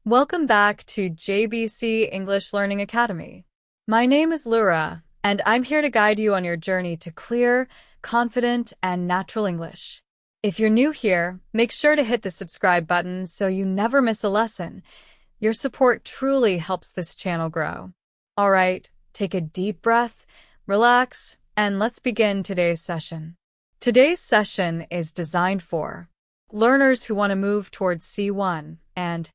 Welcome back to JBC English Learning Academy. My name is Laura, and I'm here to guide you on your journey to clear, confident, and natural English. If you're new here, make sure to hit the subscribe button so you never miss a lesson. Your support truly helps this channel grow. All right, take a deep breath, relax, and let's begin today's session. Today's session is designed for learners who want to move towards C1 and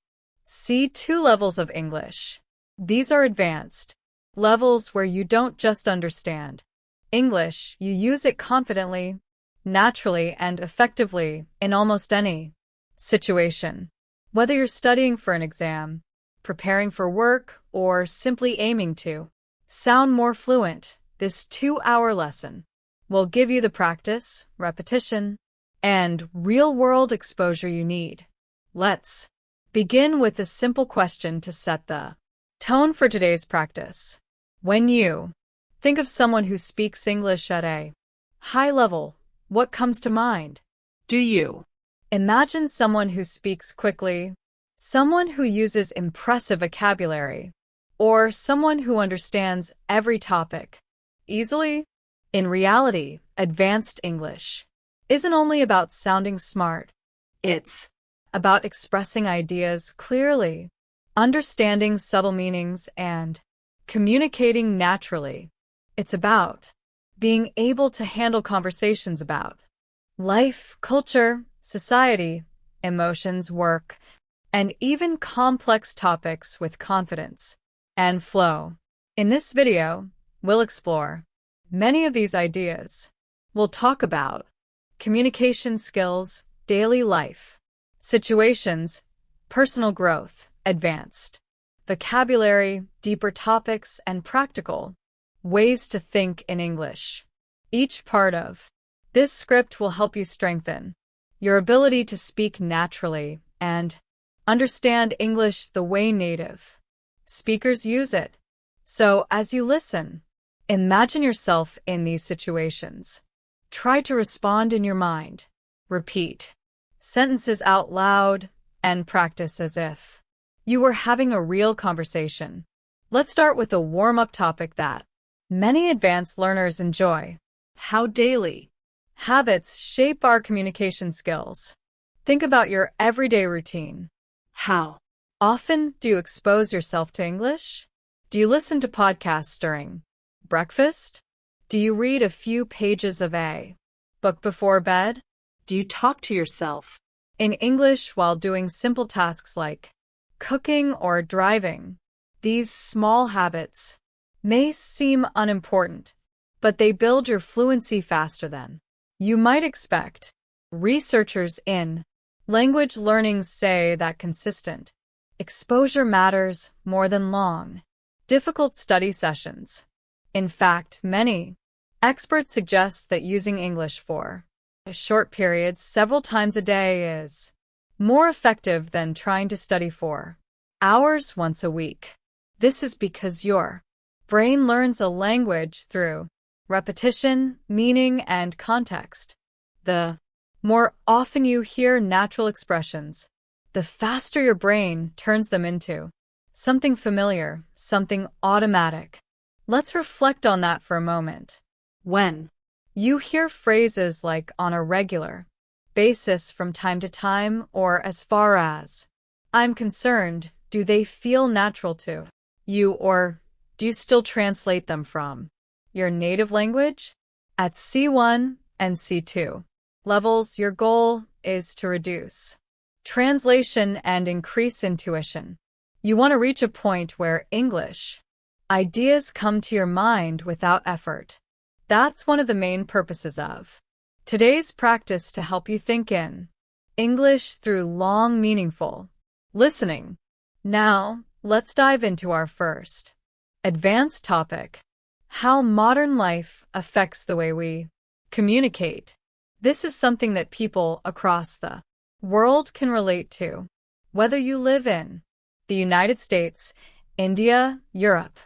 C2 levels of English. These are advanced levels where you don't just understand English, you use it confidently, naturally, and effectively in almost any situation. Whether you're studying for an exam, preparing for work, or simply aiming to sound more fluent, this 2-hour lesson will give you the practice, repetition, and real-world exposure you need. Let's begin with a simple question to set the tone for today's practice. When you think of someone who speaks English at a high level, what comes to mind? Do you Imagine someone who speaks quickly, someone who uses impressive vocabulary, or someone who understands every topic easily? In reality, advanced English isn't only about sounding smart. It's About expressing ideas clearly, understanding subtle meanings, and communicating naturally. It's about being able to handle conversations about life, culture, society, emotions, work, and even complex topics with confidence and flow. In this video, we'll explore many of these ideas. We'll talk about communication skills, daily life, situations, personal growth, advanced vocabulary, deeper topics, and practical ways to think in English. Each part of this script will help you strengthen your ability to speak naturally and understand English the way native speakers use it. So, as you listen, imagine yourself in these situations. Try to respond in your mind. Repeat sentences out loud and practice as if you were having a real conversation. Let's start with a warm-up topic that many advanced learners enjoy: how daily habits shape our communication skills. Think about your everyday routine. How often do you expose yourself to English? Do you listen to podcasts during breakfast? Do you read a few pages of a book before bed? do you talk to yourself In English while doing simple tasks like cooking or driving? These small habits may seem unimportant, but they build your fluency faster than you might expect. Researchers in language learning say that consistent exposure matters more than long, difficult study sessions. In fact, many experts suggest that using English for short periods several times a day is more effective than trying to study for hours once a week. This is because your brain learns a language through repetition, meaning, and context. The more often you hear natural expressions, the faster your brain turns them into something familiar, something automatic. Let's reflect on that for a moment. when You hear phrases like on a regular basis from time to time, or as far as I'm concerned. Do they feel natural to you, or do you still translate them from your native language? At C1 and C2 levels, your goal is to reduce translation and increase intuition. You want to reach a point where English ideas come to your mind without effort. That's one of the main purposes of today's practice, to help you think in English through long, meaningful listening. Now, let's dive into our first advanced topic: how modern life affects the way we communicate. This is something that people across the world can relate to, whether you live in the United States, India, Europe,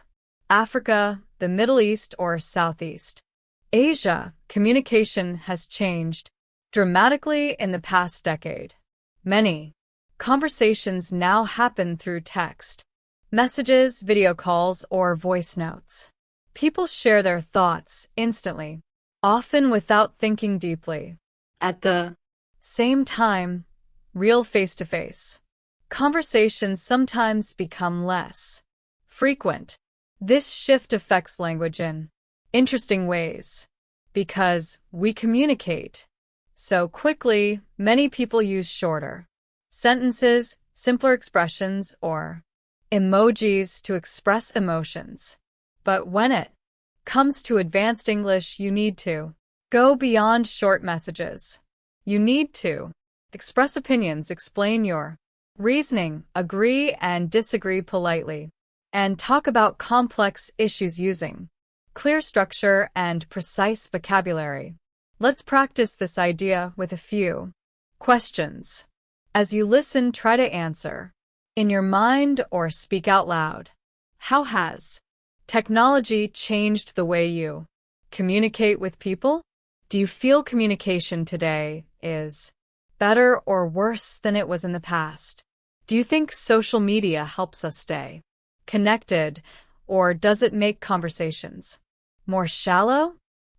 Africa, the Middle East, or Southeast Asia. Communication has changed dramatically in the past decade. Many Conversations now happen through text, messages, video calls, or voice notes. People share their thoughts instantly, often without thinking deeply. At the Same time, real face-to-face conversations sometimes become less frequent. This shift affects language in interesting ways because we communicate so quickly. Many people use shorter sentences, simpler expressions, or emojis to express emotions. But when it comes to advanced English, you need to go beyond short messages. You need to express opinions, explain your reasoning, agree and disagree politely, and talk about complex issues using clear structure and precise vocabulary. Let's practice this idea with a few questions. As you listen, try to answer in your mind or speak out loud. How has technology changed the way you communicate with people? Do you feel communication today is better or worse than it was in the past? Do you think social media helps us stay connected, or does it make conversations more shallow?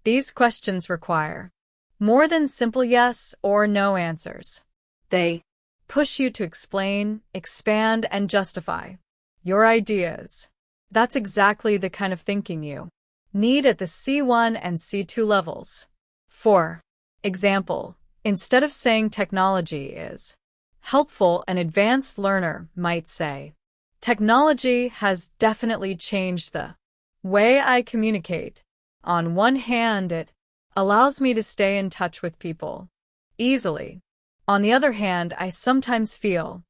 These questions require more than simple yes or no answers. they Push you to explain, expand, and justify your ideas. That's exactly the kind of thinking you need at the C1 and C2 levels. For example, instead of saying technology is helpful, an advanced learner might say, technology has definitely changed the way I communicate. On one hand, it allows me to stay in touch with people easily. On the other hand, I sometimes feel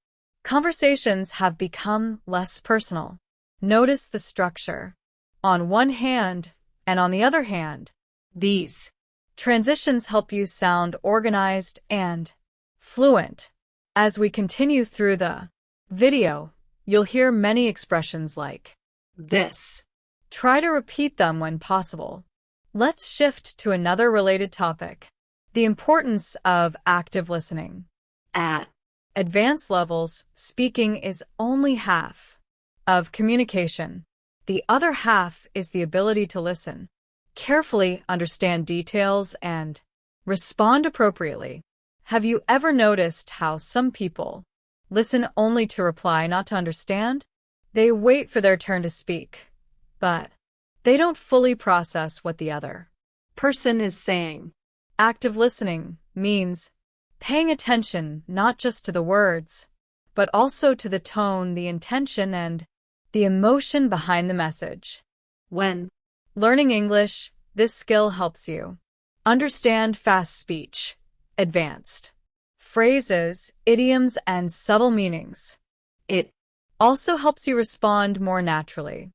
conversations have become less personal. Notice the structure. On one hand, and on the other hand, these transitions help you sound organized and fluent. As we continue through the video, you'll hear many expressions like this try to repeat them when possible. Let's shift to another related topic: the importance of active listening. at Advanced levels, speaking is only half of communication. The other half is the ability to listen carefully, understand details, and respond appropriately. Have you ever noticed how some people listen only to reply, not to understand? They wait for their turn to speak, but they don't fully process what the other person is saying. Active listening means paying attention not just to the words, but also to the tone, the intention, and the emotion behind the message. When Learning English, this skill helps you understand fast speech, advanced phrases, idioms, and subtle meanings. it Also helps you respond more naturally.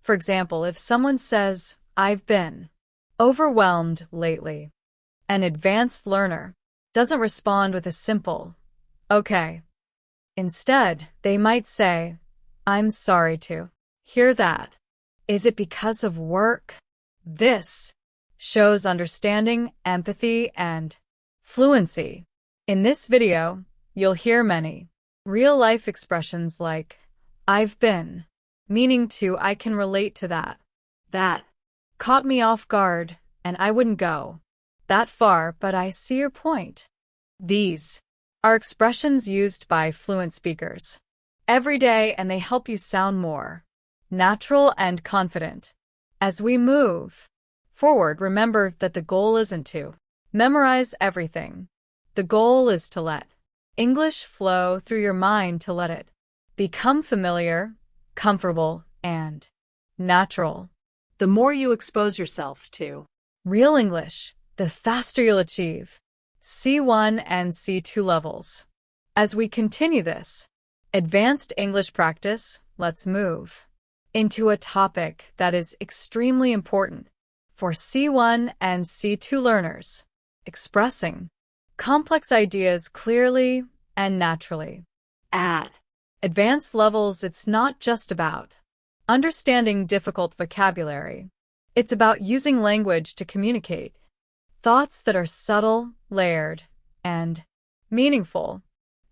For example, if someone says, "I've been overwhelmed lately," an advanced learner doesn't respond with a simple, "Okay." Instead, they might say, "I'm sorry to hear that. Is it because of work?" This shows understanding, empathy, and fluency. In this video, you'll hear many real-life expressions like, "I've been," meaning to "I can relate to that." that "Caught me off guard, and I wouldn't go that far, but I see your point." These are expressions used by fluent speakers every day, and they help you sound more natural and confident. As we move forward, remember that the goal isn't to memorize everything. The goal is to let English flow through your mind, to let it become familiar, comfortable, and natural. the more you expose yourself to Real English, the faster you'll achieve C1 and C2 levels. As we continue this advanced English practice, let's move into a topic that is extremely important for C1 and C2 learners: expressing complex ideas clearly and naturally. at Advanced levels, it's not just about understanding difficult vocabulary. It's about using language to communicate thoughts that are subtle, layered, and meaningful.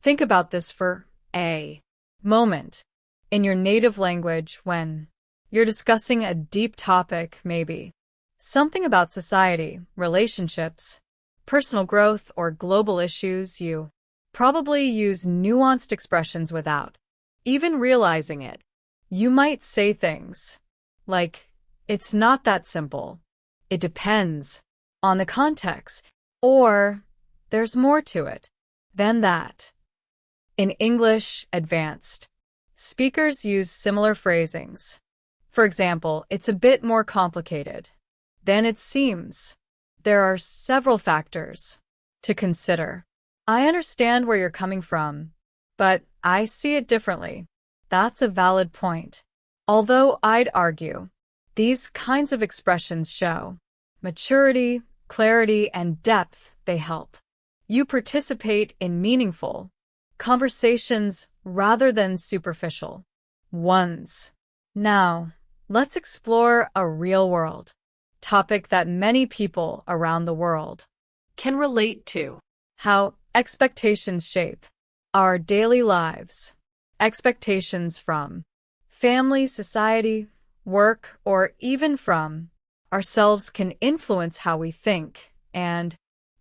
Think about this for A. Moment. In your native language when you're discussing a deep topic, maybe. Something about society, relationships, personal growth, or global issues, you probably use nuanced expressions without even realizing it. You might say things like, it's not that simple. It depends on the context. Or, there's more to it than that. In English Advanced, speakers use similar phrasings. For example, it's a bit more complicated than it seems. There are several factors to consider. I understand where you're coming from, but I see it differently. That's a valid point. Although I'd argue, these kinds of expressions show maturity, clarity, and depth. They help you participate in meaningful conversations rather than superficial ones. Now, let's explore a real-world topic that many people around the world Can relate to. how expectations shape our daily lives. Expectations from family, society, work, or even from ourselves can influence how we think and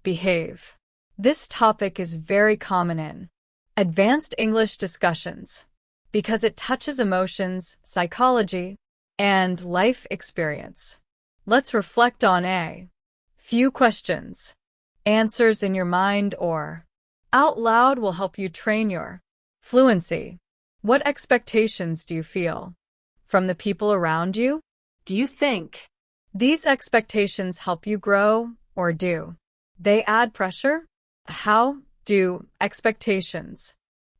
behave. This topic is very common in advanced English discussions because it touches emotions, psychology, and life experience. Let's reflect on a few questions. Answers in your mind or out loud will help you train your fluency. What expectations do you feel from the people around you? Do you think These expectations help you grow, or do they add pressure? How do expectations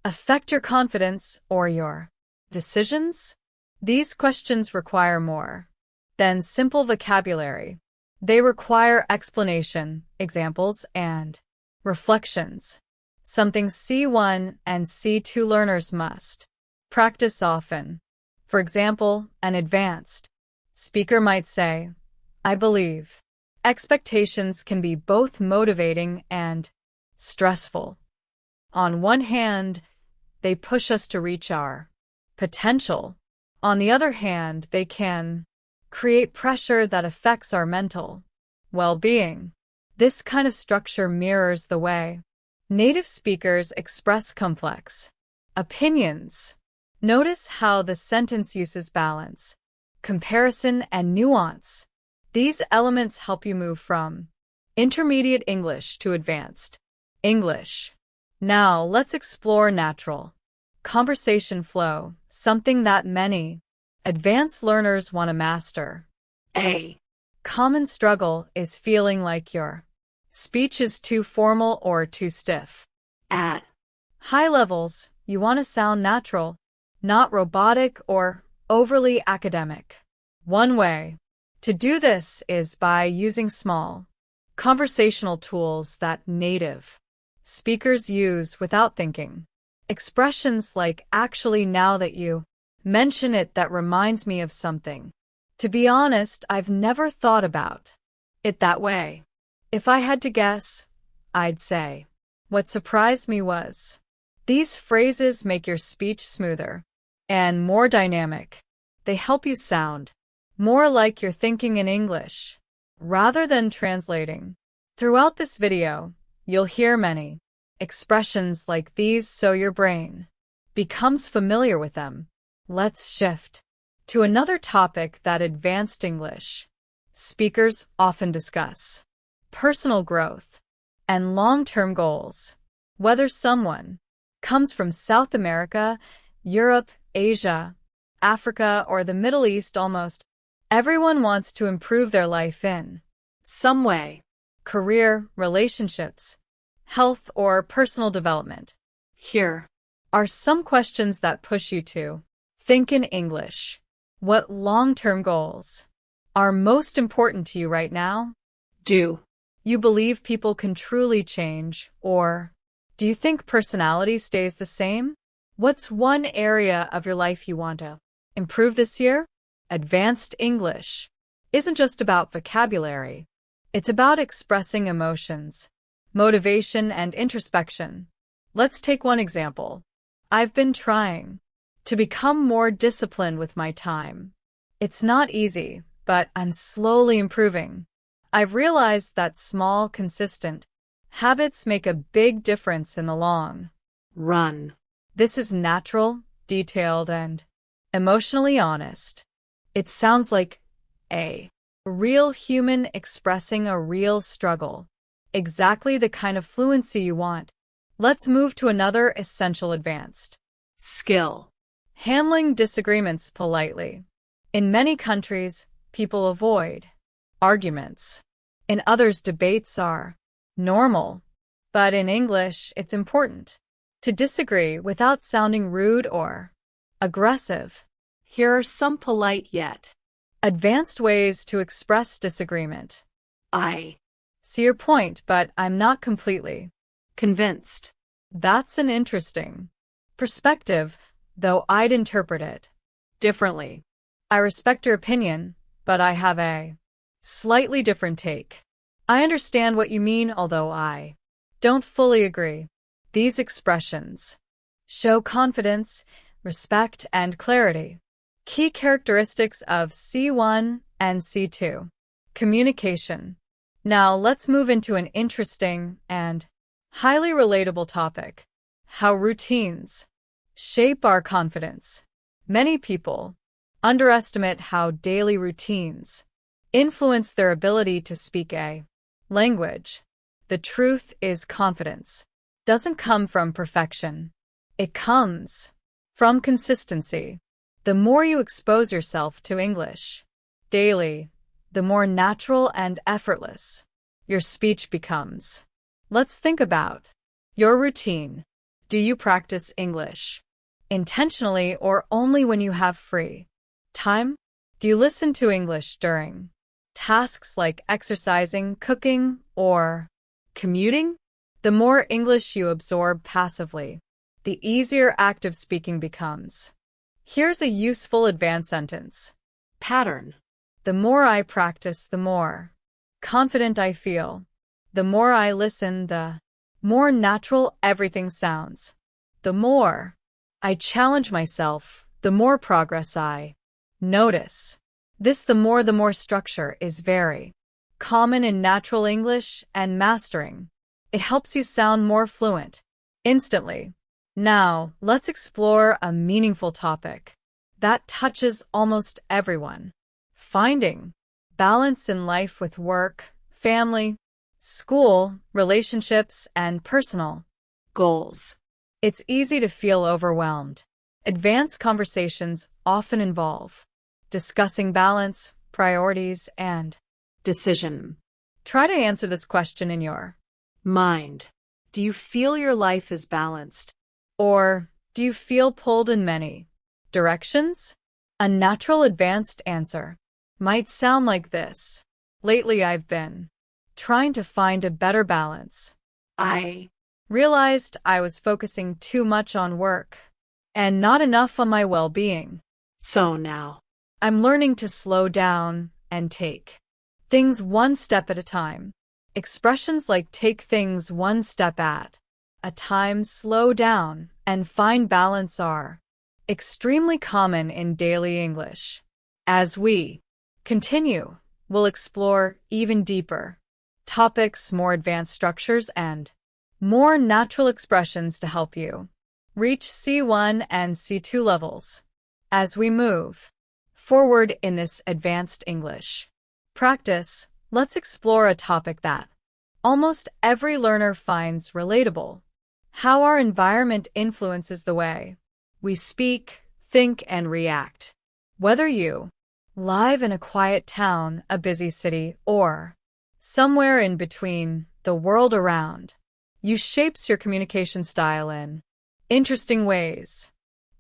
affect your confidence or your decisions? These questions require more than simple vocabulary. They require explanation, examples, and reflections. Something C1 and C2 learners must practice often. For example, an advanced speaker might say, I believe expectations can be both motivating and stressful. On one hand, they push us to reach our potential. On the other hand, they can create pressure that affects our mental well-being. This kind of structure mirrors the way native speakers express complex opinions. Notice how the sentence uses balance, comparison, and nuance. These elements help you move from intermediate English to advanced English. Now, let's explore natural conversation flow, something that many advanced learners want to master. A. Common struggle is feeling like your speech is too formal or too stiff. At High levels, you want to sound natural, not robotic or overly academic. One way to do this is by using small conversational tools that native speakers use without thinking. Expressions like actually now that you mention it, that reminds me of something. To be honest, I've never thought about it that way. If I had to guess, I'd say, what surprised me was. These phrases make your speech smoother and more dynamic. They help you sound more like you're thinking in English rather than translating. Throughout this video, you'll hear many expressions like these so your brain becomes familiar with them. Let's shift to another topic that advanced English speakers often discuss: personal growth and long-term goals. Whether someone comes from South America, Europe, Asia, Africa, or the Middle East, almost everyone wants to improve their life in some way. Career, relationships, health, or personal development. Here are some questions that push you to think in English. What long-term goals are most important to you right now? Do you believe people can truly change, or do you think personality stays the same? What's one area of your life you want to improve this year? Advanced English isn't just about vocabulary. It's about expressing emotions, motivation, and introspection. Let's take one example. I've been trying to become more disciplined with my time. It's not easy, but I'm slowly improving. I've realized that small, consistent habits make a big difference in the long Run. This is natural, detailed, and emotionally honest. It sounds like a real human expressing a real struggle. Exactly the kind of fluency you want. Let's move to another essential advanced Skill. handling disagreements politely. In many countries, people avoid arguments. In others, debates are normal. But in English, it's important to disagree without sounding rude or aggressive. Here are some polite yet Advanced ways to express disagreement. I See your point, but I'm not completely convinced. That's an interesting perspective, though I'd interpret it differently. I respect your opinion, but I have a slightly different take. I understand what you mean, although I don't fully agree. These expressions show confidence, respect, and clarity. Key characteristics of C1 and C2. Communication. Now let's move into an interesting and highly relatable topic: how routines shape our confidence. Many people underestimate how daily routines influence their ability to speak a language. The truth is, confidence doesn't come from perfection. It comes from consistency. The more you expose yourself to English daily, the more natural and effortless your speech becomes. Let's think about your routine. Do you practice English intentionally or only when you have free time? Do you listen to English during tasks like exercising, cooking, or commuting? The more English you absorb passively, the easier active speaking becomes. Here's a useful advanced sentence. Pattern. The more I practice, the more confident I feel. The more I listen, the more natural everything sounds. The more I challenge myself, the more progress I notice. The more structure is very common in natural English, and mastering it helps you sound more fluent instantly. Now, let's explore a meaningful topic that touches almost everyone: finding balance in life with work, family, school, relationships, and personal Goals. It's easy to feel overwhelmed. Advanced conversations often involve discussing balance, priorities, and Decision. try to answer this question in your Mind. Do you feel your life is balanced? or do you feel pulled in many directions? A natural advanced answer might sound like this. Lately, I've been trying to find a better balance. I Realized I was focusing too much on work and not enough on my well-being. So now. I'm learning to slow down and take things one step at a time. Expressions like take things one step at a time, slow down, and find balance are extremely common in daily English. As we continue, we'll explore even deeper topics, more advanced structures, and more natural expressions to help you reach C1 and C2 levels. As we move forward in this advanced English practice, let's explore a topic that almost every learner finds relatable: how our environment influences the way we speak, think, and react. Whether you live in a quiet town, a busy city, or somewhere in between, the world around you shapes your communication style in interesting ways.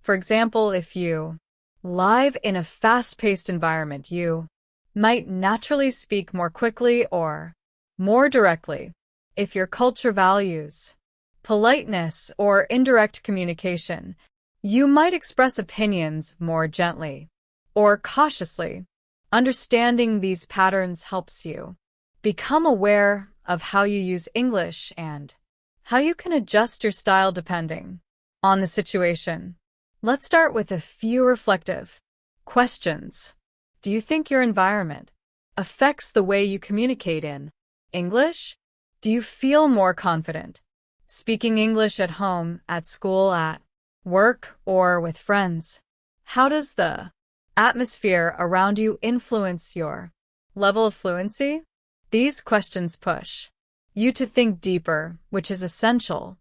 For example, if you live in a fast-paced environment, you might naturally speak more quickly or more directly. If your culture values politeness or indirect communication, you might express opinions more gently or cautiously. Understanding these patterns helps you become aware of how you use English and how you can adjust your style depending on the situation. Let's start with a few reflective questions. Do you think your environment affects the way you communicate in English? Do you feel more confident speaking English at home, at school, at work, or with friends? How does the atmosphere around you influence your level of fluency? These questions push you to think deeper, which is essential.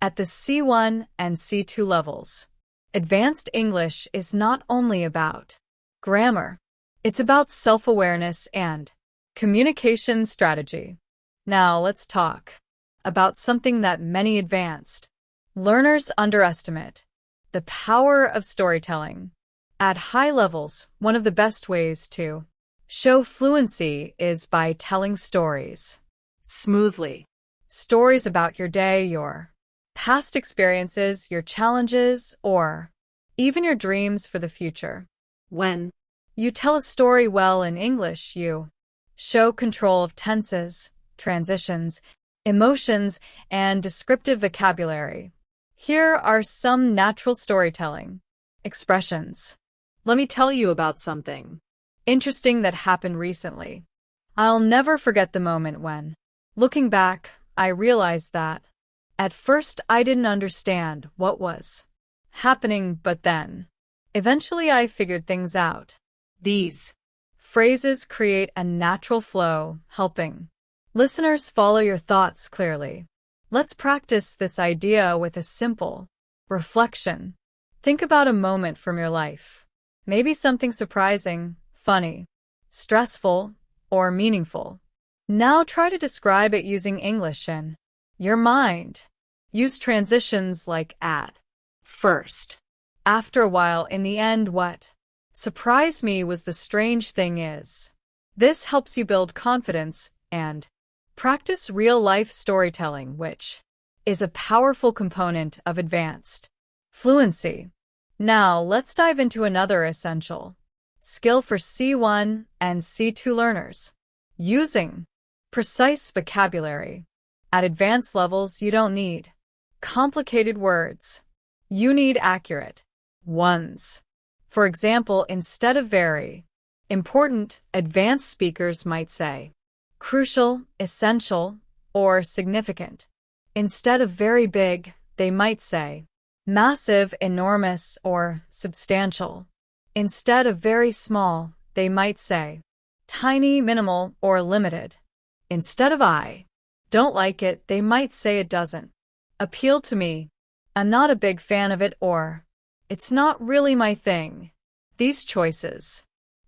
At the C1 and C2 levels, advanced English is not only about grammar, it's about self-awareness and communication strategy. Now let's talk about something that many advanced learners underestimate: the power of storytelling. At high levels, one of the best ways to show fluency is by telling stories smoothly. Stories about your day, your past experiences, your challenges, or even your dreams for the future. When you tell a story well in English, you show control of tenses, transitions, emotions, and descriptive vocabulary. Here are some natural storytelling expressions. Let me tell you about something interesting that happened recently. I'll never forget the moment when, looking back, I realized that at first I didn't understand what was happening, but then eventually I figured things out. These phrases create a natural flow, helping listeners follow your thoughts clearly. Let's practice this idea with a simple reflection. Think about a moment from your life. Maybe something surprising, funny, stressful, or meaningful. Now try to describe it using English in your mind. Use transitions like at first, after a while, in the end. What surprised me was the strange thing is. This helps you build confidence and practice real-life storytelling, which is a powerful component of advanced fluency. Now, let's dive into another essential skill for C1 and C2 learners: using precise vocabulary. At advanced levels, you don't need complicated words. You need accurate ones. For example, instead of very important, advanced speakers might say crucial, essential, or significant. Instead of very big, they might say massive, enormous, or substantial. Instead of very small, they might say tiny, minimal, or limited. Instead of I don't like it, they might say it doesn't appeal to me, I'm not a big fan of it, or it's not really my thing. These choices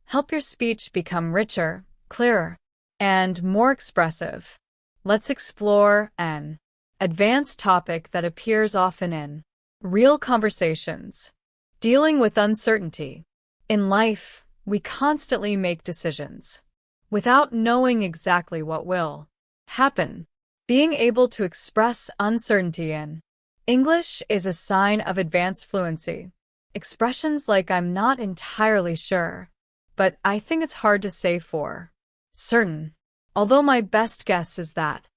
help your speech become richer, clearer, and more expressive. Let's explore an advanced topic that appears often in real conversations: dealing with uncertainty. In life, we constantly make decisions without knowing exactly what will happen. Being able to express uncertainty in English is a sign of advanced fluency. Expressions like "I'm not entirely sure, but I think it's hard to say for certain, although my best guess is that,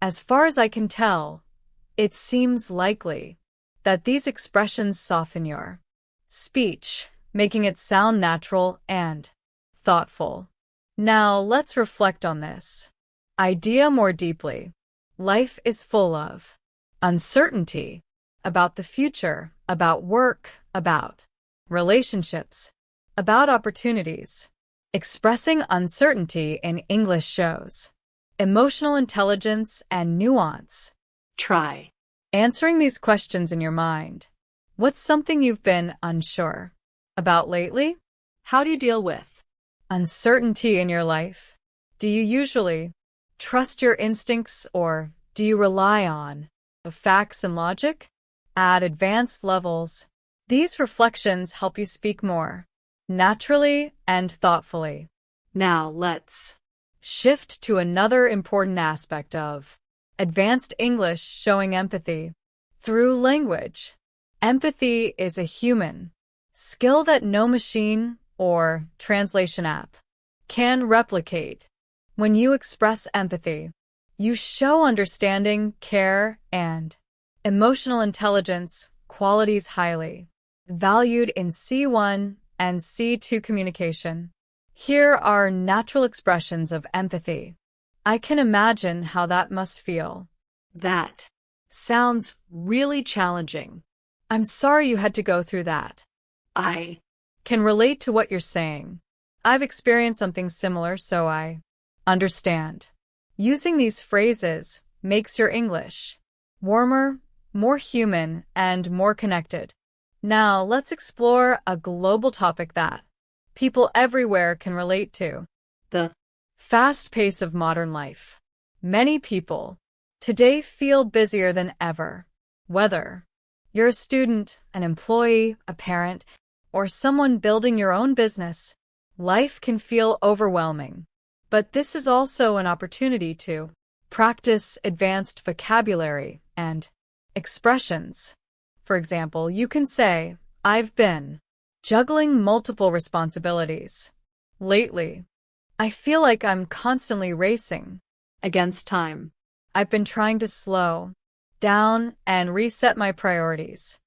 as far as I can tell, it seems likely." That these expressions soften your speech, making it sound natural and thoughtful. Now let's reflect on this idea more deeply. Life is full of uncertainty about the future, about work, about relationships, about opportunities. Expressing uncertainty in English shows emotional intelligence and nuance. Try answering these questions in your mind. What's something you've been unsure about lately? How do you deal with uncertainty in your life? Do you usually trust your instincts, or do you rely on the facts and logic? At advanced levels, these reflections help you speak more naturally and thoughtfully. Now let's shift to another important aspect of advanced English: showing empathy through language. Empathy is a human skill that no machine or translation app can replicate. When you express empathy, you show understanding, care, and emotional intelligence, qualities highly valued in C1 and C2 communication. Here are natural expressions of empathy. I can imagine how that must feel. That sounds really challenging. I'm sorry you had to go through that. I Can relate to what you're saying. I've experienced something similar, so I understand. Using these phrases makes your English warmer, more human, and more connected. Now, let's explore a global topic that people everywhere can relate to: the fast pace of modern life. Many people today feel busier than ever. Whether you're a student, an employee, a parent, or someone building your own business, life can feel overwhelming. But this is also an opportunity to practice advanced vocabulary and expressions. For example, you can say, "I've been juggling multiple responsibilities lately. I feel like I'm constantly racing against time. I've been trying to slow down and reset my priorities.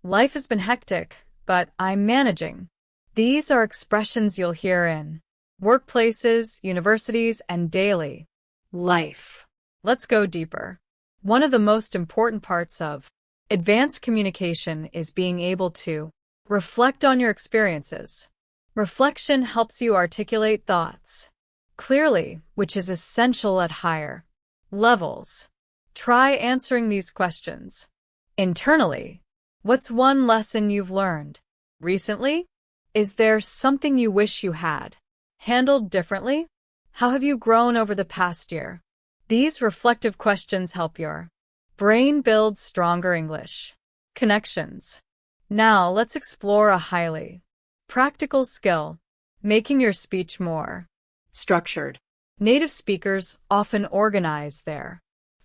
Life has been hectic, but I'm managing." These are expressions you'll hear in workplaces, universities, and daily life. Let's go deeper. One of the most important parts of advanced communication is being able to reflect on your experiences. Reflection helps you articulate thoughts clearly, which is essential at higher levels. Try answering these questions internally. What's one lesson you've learned recently? Is there something you wish you had handled differently? How have you grown over the past year? These reflective questions help your brain build stronger English connections. Now, let's explore a highly practical skill: making your speech more structured. Native speakers often organize their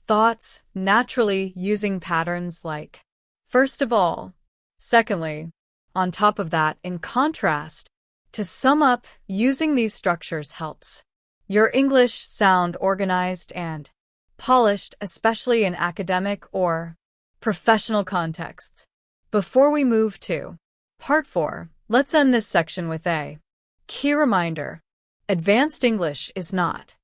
thoughts naturally using patterns like first of all, secondly. On top of that, in contrast, to sum up, using these structures helps your English sound organized and polished, especially in academic or professional contexts. Before we move to Part 4, let's end this section with a key reminder. Advanced English is not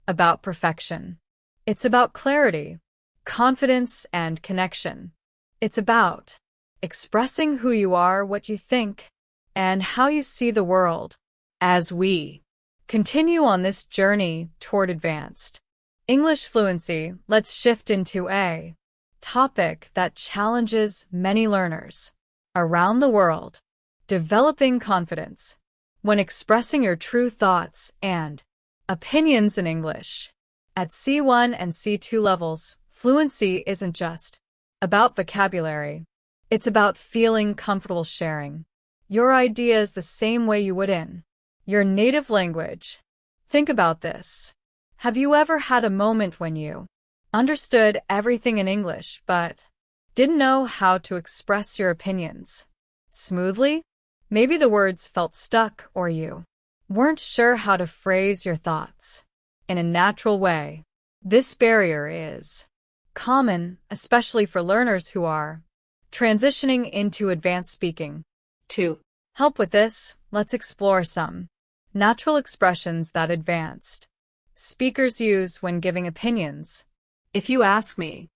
about perfection. It's about clarity, confidence, and connection. It's about expressing who you are, what you think, and how you see the world. As we continue on this journey toward advanced English fluency, let's shift into a topic that challenges many learners around the world: developing confidence when expressing your true thoughts and opinions in English. At C1 and C2 levels, fluency isn't just about vocabulary. It's about feeling comfortable sharing your ideas the same way you would in your native language. Think about this. Have you ever had a moment when you understood everything in English but didn't know how to express your opinions smoothly? Maybe the words felt stuck or you weren't sure how to phrase your thoughts in a natural way. This barrier is common, especially for learners who are transitioning into advanced speaking. To help with this, let's explore some natural expressions that advanced speakers use when giving opinions. If you ask me,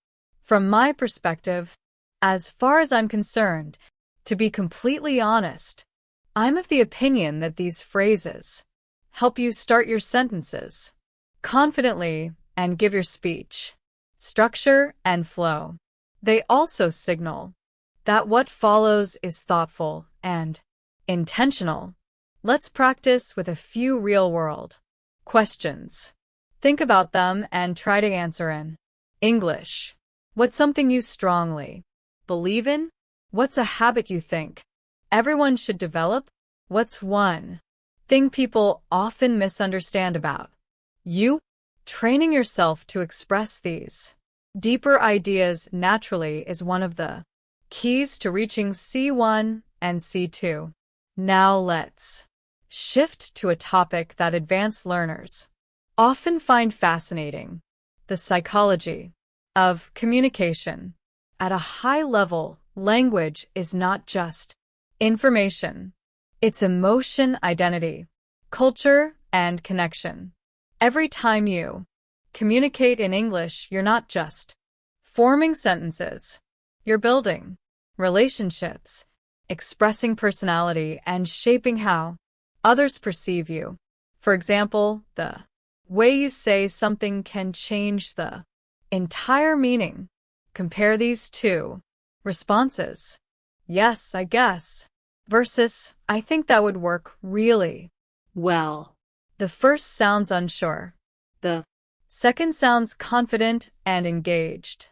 from my perspective, as far as I'm concerned, to be completely honest, I'm of the opinion that these phrases help you start your sentences confidently and give your speech structure and flow. They also signal that what follows is thoughtful and intentional. Let's practice with a few real-world questions. Think about them and try to answer in English. What's something you strongly believe in? What's a habit you think everyone should develop? What's one thing people often misunderstand about you? Training yourself to express these deeper ideas naturally is one of the keys to reaching C1 and C2. Now let's shift to a topic that advanced learners often find fascinating: the psychology of communication. At a high level, Language is not just information. It's emotion, identity, culture, and connection. Every time you communicate in English, you're not just forming sentences. You're building relationships, expressing personality, and shaping how others perceive you. For example, the way you say something can change the entire meaning. Compare these two responses. Yes, I guess. Versus, I think that would work really Well, The first sounds unsure. the Second sounds confident and engaged.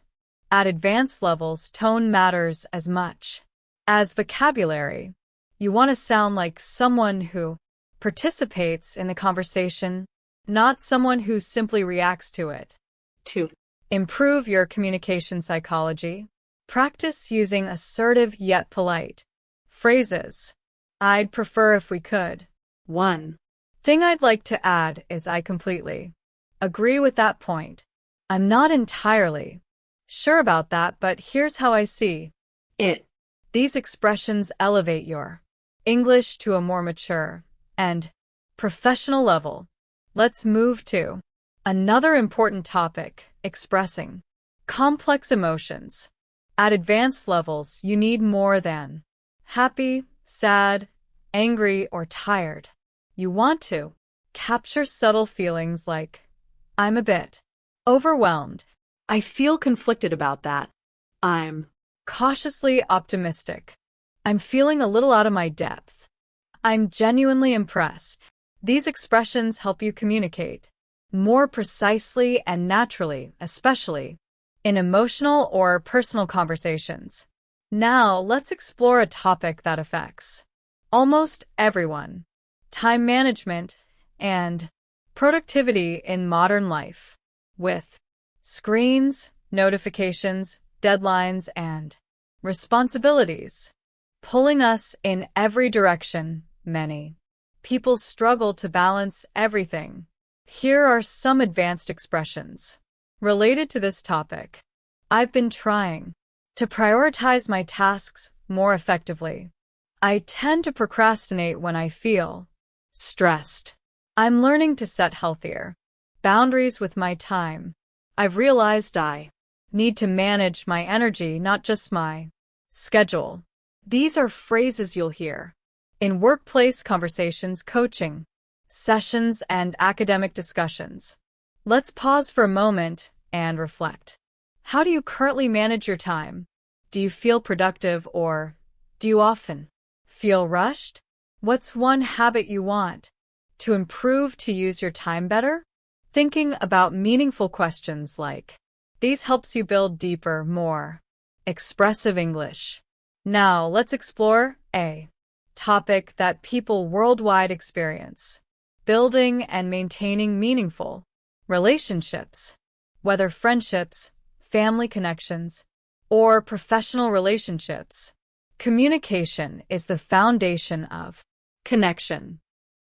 At advanced levels, tone matters as much as vocabulary. You want to sound like someone who participates in the conversation, not someone who simply reacts to it. to Improve your communication psychology. Practice using assertive yet polite phrases. I'd prefer if we could. one. Thing I'd like to add is I completely agree with that point. I'm not entirely sure about that, but here's how I see It. these expressions elevate your English to a more mature and professional level. Let's move to another important topic, expressing complex emotions. At advanced levels, you need more than happy, sad, angry, or tired. You want to capture subtle feelings like, I'm a bit overwhelmed, I feel conflicted about that. I'm cautiously optimistic. I'm feeling a little out of my depth. I'm genuinely impressed. These expressions help you communicate more precisely and naturally, especially in emotional or personal conversations. Now, let's explore a topic that affects almost everyone: time management and productivity in modern life. With screens, notifications, deadlines, and responsibilities pulling us in every direction, many people struggle to balance everything. Here are some advanced expressions related to this topic. I've been trying to prioritize my tasks more effectively. I tend to procrastinate when I feel stressed. I'm learning to set healthier boundaries with my time. I've realized I need to manage my energy, not just my schedule. These are phrases you'll hear in workplace conversations, coaching sessions, and academic discussions. Let's pause for a moment and reflect. How do you currently manage your time? Do you feel productive, or do you often feel rushed? What's one habit you want to improve to use your time better? Thinking about meaningful questions like these helps you build deeper, more expressive English. Now, let's explore a topic that people worldwide experience: building and maintaining meaningful relationships. Whether friendships, family connections, or professional relationships, communication is the foundation of connection.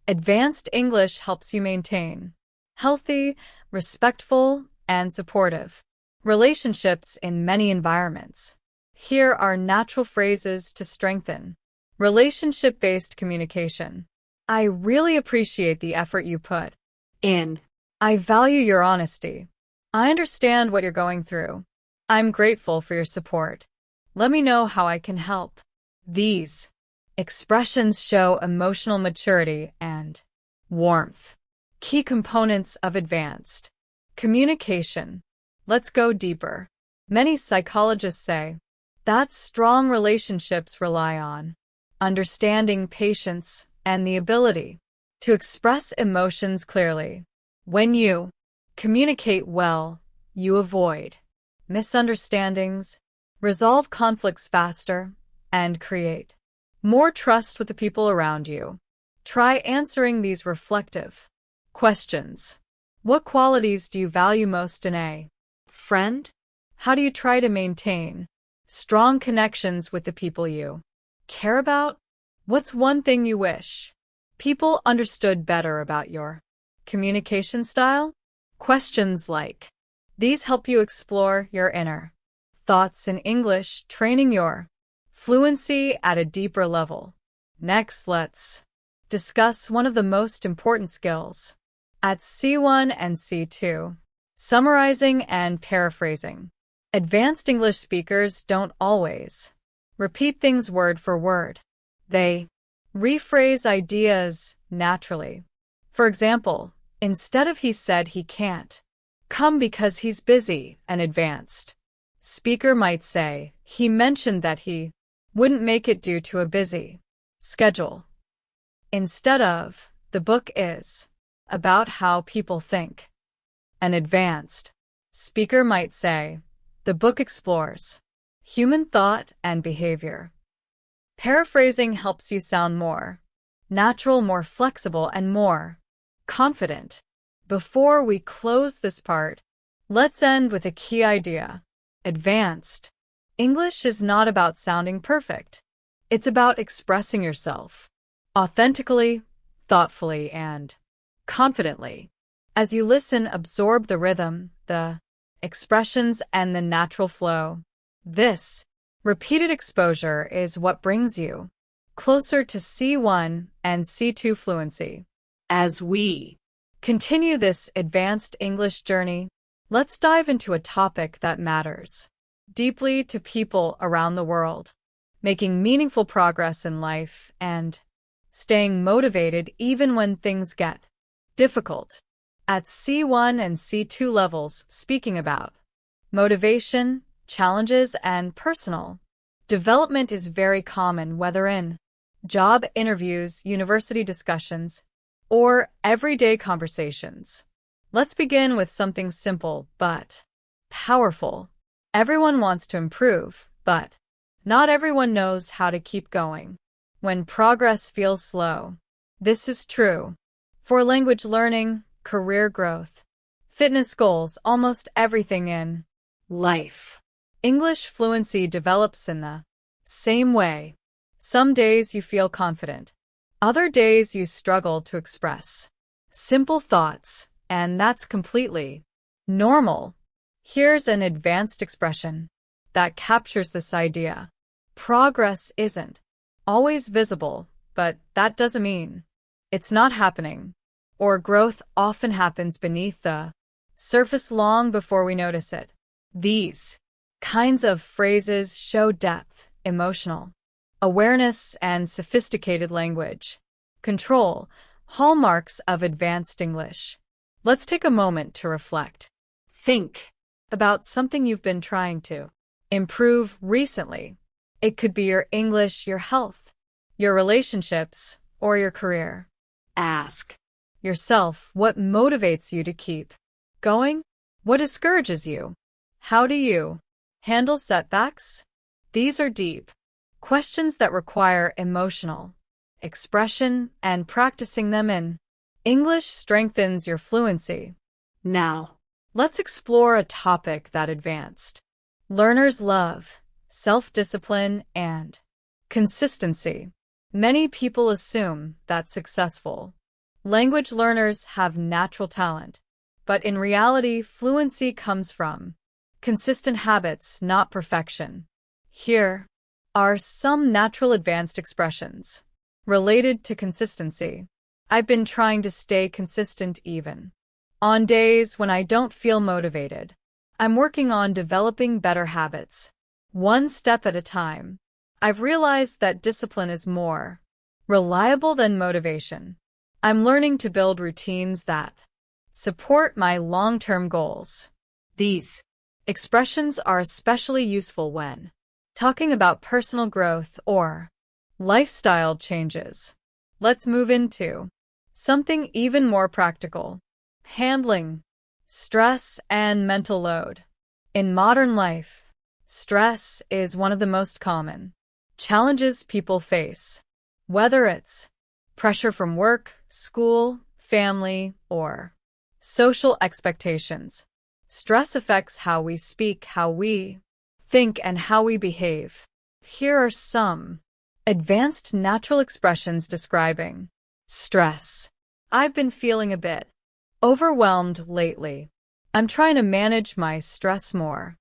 Advanced English helps you maintain healthy, respectful, and supportive relationships in many environments. Here are natural phrases to strengthen relationship-based communication. I really appreciate the effort you put in. I value your honesty. I understand what you're going through. I'm grateful for your support. Let me know how I can help. These expressions show emotional maturity and warmth, key components of advanced communication. Let's go deeper. Many psychologists say that strong relationships rely on understanding, patience, and the ability to express emotions clearly. When you communicate well, you avoid misunderstandings, resolve conflicts faster, and create more trust with the people around you. Try answering these reflective questions. What qualities do you value most in a friend? How do you try to maintain strong connections with the people you care about? What's one thing you wish people understood better about your communication style? Questions like these help you explore your inner thoughts in English, training your fluency at a deeper level. Next, let's discuss one of the most important skills at C1 and C2, summarizing and paraphrasing. Advanced English speakers don't always repeat things word for word. They rephrase ideas naturally. For example, instead of "he said he can't come because he's busy," an advanced speaker might say, "he mentioned that he wouldn't make it due to a busy schedule." Instead of, "the book is about how people think," an advanced speaker might say, "the book explores human thought and behavior." Paraphrasing helps you sound more natural, more flexible, and more confident. Before we close this part, let's end with a key idea. Advanced English is not about sounding perfect. It's about expressing yourself authentically, thoughtfully, and confidently. As you listen, absorb the rhythm, the expressions, and the natural flow. This repeated exposure is what brings you closer to C1 and C2 fluency. As we continue this advanced English journey, let's dive into a topic that matters deeply to people around the world: making meaningful progress in life and staying motivated even when things get difficult. At C1 and C2 levels, speaking about motivation, challenges, and personal development is very common, whether in job interviews, university discussions, or everyday conversations. Let's begin with something simple but powerful. Everyone wants to improve, but not everyone knows how to keep going when progress feels slow. This is true for language learning, career growth, fitness goals, almost everything in life. English fluency develops in the same way. Some days you feel confident. Other days you struggle to express simple thoughts, and that's completely normal. Here's an advanced expression that captures this idea. Progress isn't always visible, but that doesn't mean it's not happening. Or growth often happens beneath the surface long before we notice it. These kinds of phrases show depth, emotional awareness, and sophisticated language control, hallmarks of advanced English. Let's take a moment to reflect. Think about something you've been trying to improve recently. It could be your English, your health, your relationships, or your career. Ask yourself, what motivates you to keep going? What discourages you? How do you handle setbacks? These are deep questions that require emotional expression, and practicing them in English strengthens your fluency. Now, let's explore a topic that advanced learners love: self-discipline and consistency. Many people assume that successful language learners have natural talent, but in reality, fluency comes from consistent habits, not perfection. Here are some natural advanced expressions related to consistency. I've been trying to stay consistent even on days when I don't feel motivated. I'm working on developing better habits, one step at a time. I've realized that discipline is more reliable than motivation. I'm learning to build routines that support my long-term goals. These expressions are especially useful when talking about personal growth or lifestyle changes. Let's move into something even more practical: handling stress and mental load. In modern life, stress is one of the most common challenges people face. Whether it's pressure from work, school, family, or social expectations, stress affects how we speak, how we think, and how we behave. Here are some advanced natural expressions describing stress. I've been feeling a bit overwhelmed lately. I'm trying to manage my stress more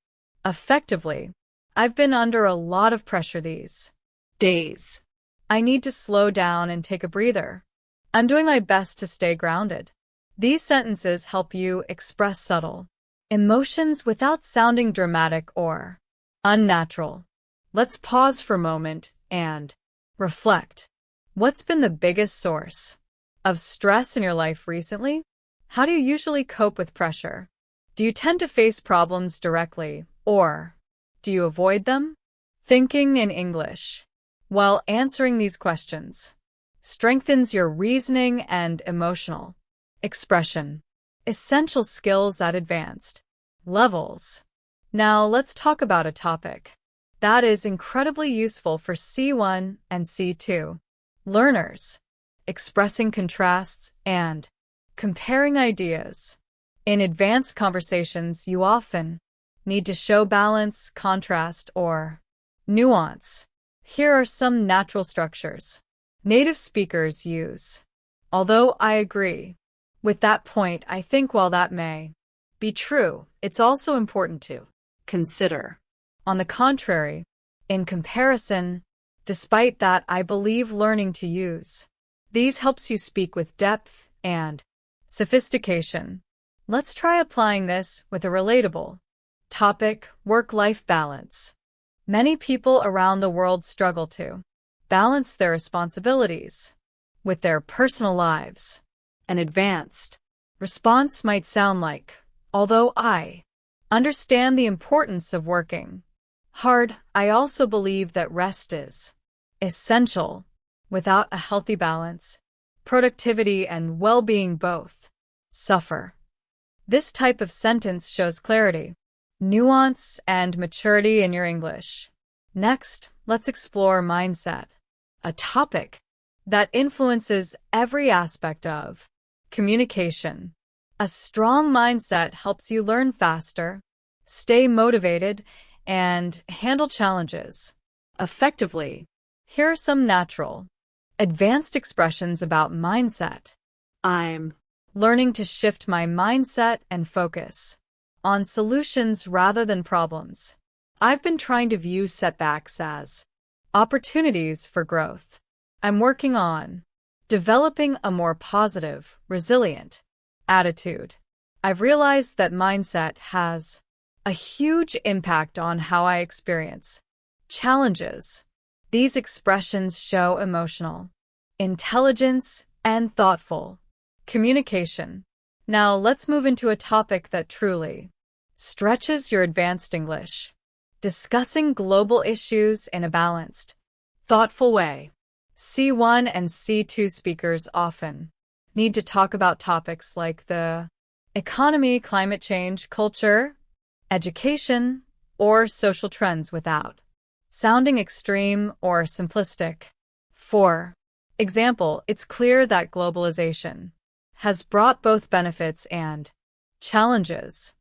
effectively. I've been under a lot of pressure these days. I need to slow down and take a breather. I'm doing my best to stay grounded. These sentences help you express subtle emotions without sounding dramatic or unnatural. Let's pause for a moment and reflect. What's been the biggest source of stress in your life recently? How do you usually cope with pressure? Do you tend to face problems directly, or do you avoid them? Thinking in English while answering these questions strengthens your reasoning and emotional expression, essential skills at advanced levels. Now let's talk about a topic that is incredibly useful for C1 and C2 learners: expressing contrasts and comparing ideas. In advanced conversations, you often need to show balance, contrast, or nuance. Here are some natural structures native speakers use. Although I agree with that point, I think while that may be true, it's also important to consider. On the contrary, in comparison, despite that, I believe learning to use these helps you speak with depth and sophistication. Let's try applying this with a relatable topic: work-life balance. Many people around the world struggle to balance their responsibilities with their personal lives. An advanced response might sound like, although I understand the importance of working hard, I also believe that rest is essential. Without a healthy balance, productivity and well-being both suffer. This type of sentence shows clarity, nuance, and maturity in your English. Next, let's explore mindset, a topic that influences every aspect of communication. A strong mindset helps you learn faster, stay motivated, and handle challenges effectively. Here are some natural, advanced expressions about mindset. I'm learning to shift my mindset and focus on solutions rather than problems. I've been trying to view setbacks as opportunities for growth. I'm working on developing a more positive, resilient attitude. I've realized that mindset has a huge impact on how I experience challenges. These expressions show emotional intelligence and thoughtful communication. Now let's move into a topic that truly stretches your advanced English: discussing global issues in a balanced, thoughtful way. C1 and C2 speakers often need to talk about topics like the economy, climate change, culture, education, or social trends without sounding extreme or simplistic. For example, it's clear that globalization has brought both benefits and challenges.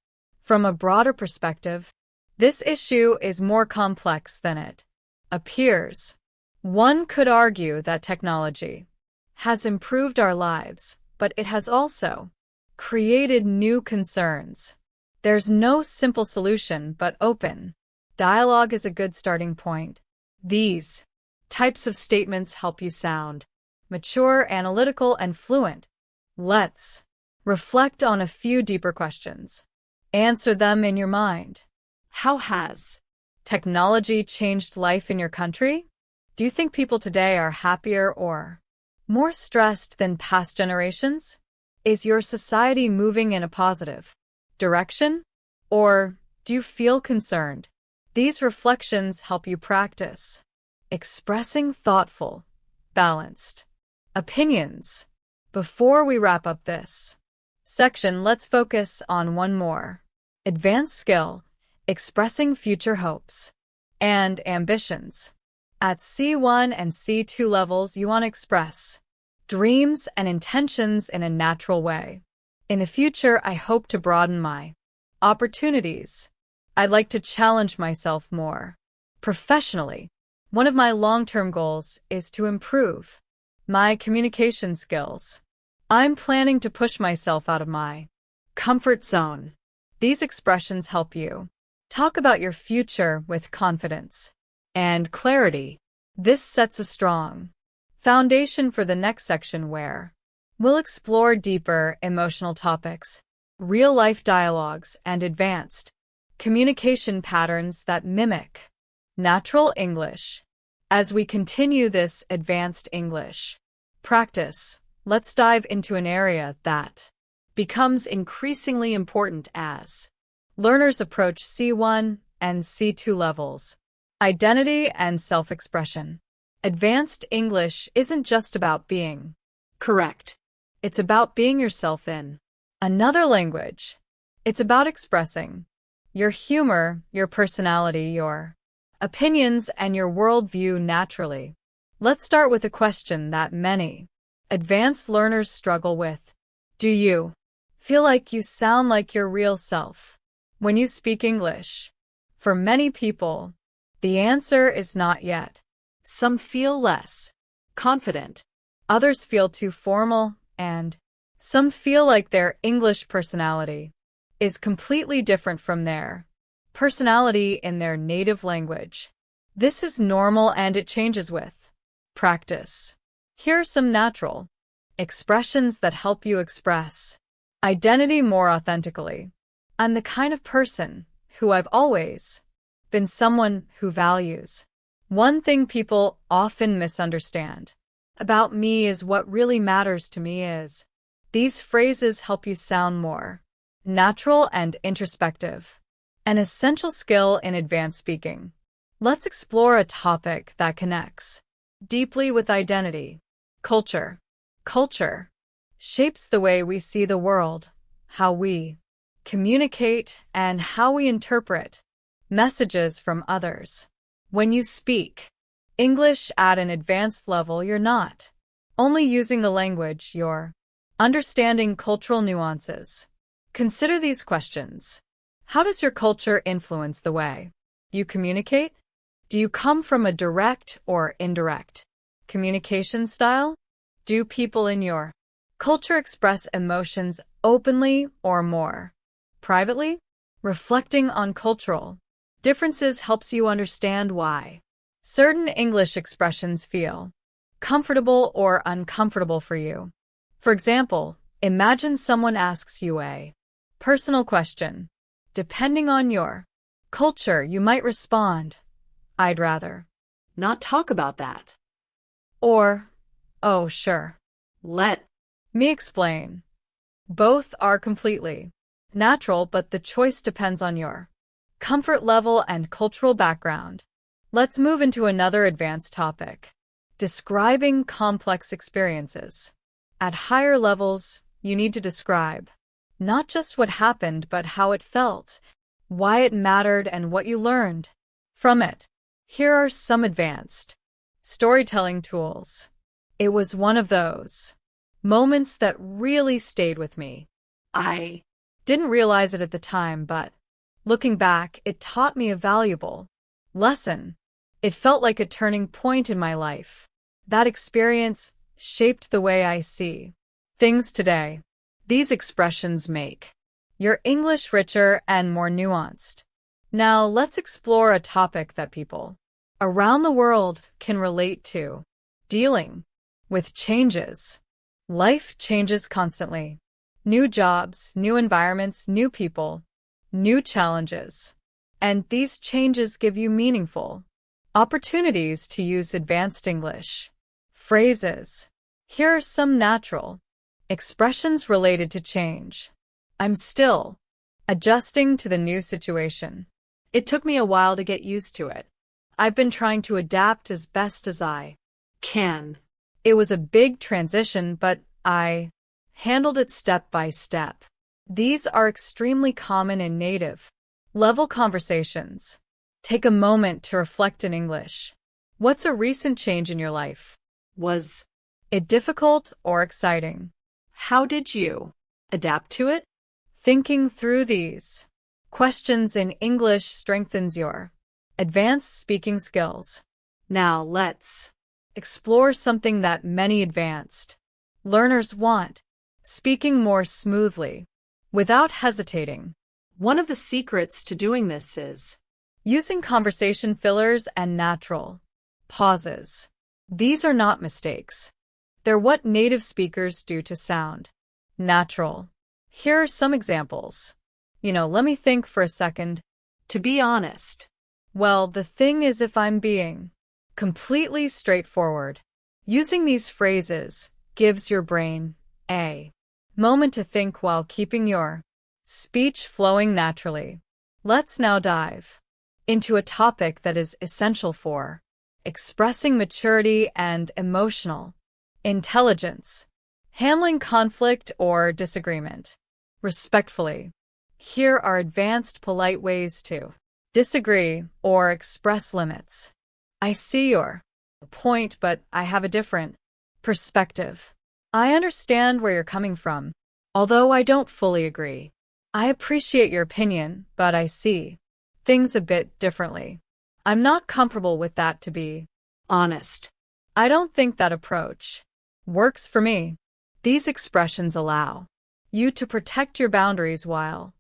From a broader perspective, this issue is more complex than it appears. One could argue that technology has improved our lives, but it has also created new concerns. There's no simple solution, but open dialogue is a good starting point. These types of statements help you sound mature, analytical, and fluent. Let's reflect on a few deeper questions. Answer them in your mind. How has technology changed life in your country? Do you think people today are happier or more stressed than past generations? Is your society moving in a positive direction? Or do you feel concerned? These reflections help you practice expressing thoughtful, balanced opinions. Before we wrap up this section, let's focus on one more advanced skill: expressing future hopes and ambitions. At C1 and C2 levels, you want to express dreams and intentions in a natural way. In the future, I hope to broaden my opportunities. I'd like to challenge myself more professionally. One of my long-term goals is to improve my communication skills. I'm planning to push myself out of my comfort zone. These expressions help you Talk about your future with confidence and clarity. This sets a strong foundation for the next section where we'll explore deeper emotional topics, real-life dialogues, and advanced communication patterns that mimic natural English. As we continue this advanced English practice, let's dive into an area that becomes increasingly important as learners approach C1 and C2 levels. Identity and self-expression. Advanced English isn't just about being correct. It's about being yourself in another language. It's about expressing your humor, your personality, your opinions, and your worldview naturally. Let's start with a question that many advanced learners struggle with. Do you feel like you sound like your real self when you speak English? For many people, the answer is not yet. Some feel less confident. Others feel too formal, and some feel like their English personality is completely different from their personality in their native language. This is normal and it changes with practice. Here are some natural expressions that help you express identity more authentically. I'm the kind of person who I've always been someone who values. One thing people often misunderstand about me is what really matters to me is. These phrases help you sound more natural and introspective, an essential skill in advanced speaking. Let's explore a topic that connects deeply with identity. Culture. Culture shapes the way we see the world, how we communicate, and how we interpret messages from others. When you speak English at an advanced level, you're not only using the language, you're understanding cultural nuances. Consider these questions. How does your culture influence the way you communicate? Do you come from a direct or indirect communication style? Do people in your culture express emotions openly or more privately? Reflecting on cultural differences helps you understand why certain English expressions feel comfortable or uncomfortable for you. For example, imagine someone asks you a personal question. Depending on your culture, you might respond, "I'd rather not talk about that." Or, "Oh, sure. Let me explain." Both are completely natural, but the choice depends on your comfort level and cultural background. Let's move into another advanced topic, describing complex experiences. At higher levels, you need to describe not just what happened, but how it felt, why it mattered, and what you learned from it. Here are some advanced storytelling tools. It was one of those moments that really stayed with me. I didn't realize it at the time, but looking back, it taught me a valuable lesson. It felt like a turning point in my life. That experience shaped the way I see things today. These expressions make your English richer and more nuanced. Now, let's explore a topic that people around the world can relate to: dealing with changes. Life changes constantly. New jobs, new environments, new people, new challenges. And these changes give you meaningful opportunities to use advanced English phrases. Here are some natural expressions related to change. I'm still adjusting to the new situation. It took me a while to get used to it. I've been trying to adapt as best as I can. It was a big transition, but I handled it step by step. These are extremely common in native level conversations. Take a moment to reflect in English. What's a recent change in your life? Was it difficult or exciting? How did you adapt to it? Thinking through these questions in English strengthens your advanced speaking skills. Now let's explore something that many advanced learners want: speaking more smoothly without hesitating. One of the secrets to doing this is using conversation fillers and natural pauses. These are not mistakes. They're what native speakers do to sound natural. Here are some examples. Let me think for a second. to be honest. Well, the thing is, if I'm being completely straightforward, using these phrases gives your brain a moment to think while keeping your speech flowing naturally. Let's now dive into a topic that is essential for expressing maturity and emotional intelligence, handling conflict or disagreement respectfully. Here are advanced polite ways to disagree or express limits. I see your point, but I have a different perspective. I understand where you're coming from, although I don't fully agree. I appreciate your opinion, but I see things a bit differently. I'm not comfortable with that, to be Honest. I don't think that approach works for me. These expressions allow you to protect your boundaries while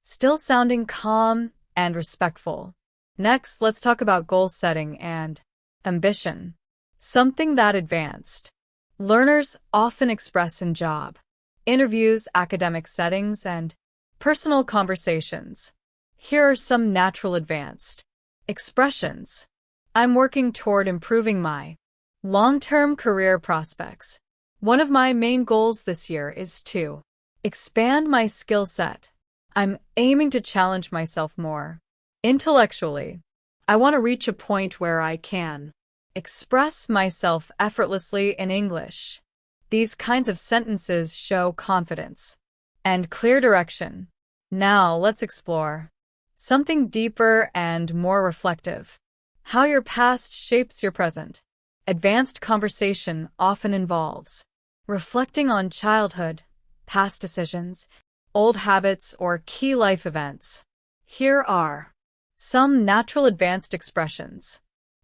still sounding calm and respectful. Next, let's talk about goal setting and ambition, something that advanced learners often express in job interviews, academic settings, and personal conversations. Here are some natural advanced expressions. I'm working toward improving my long-term career prospects. One of my main goals this year is to expand my skill set. I'm aiming to challenge myself more intellectually. I want to reach a point where I can express myself effortlessly in English. These kinds of sentences show confidence and clear direction. Now let's explore something deeper and more reflective. How your past shapes your present. Advanced conversation often involves reflecting on childhood, past decisions, old habits, or key life events. Here are some natural advanced expressions.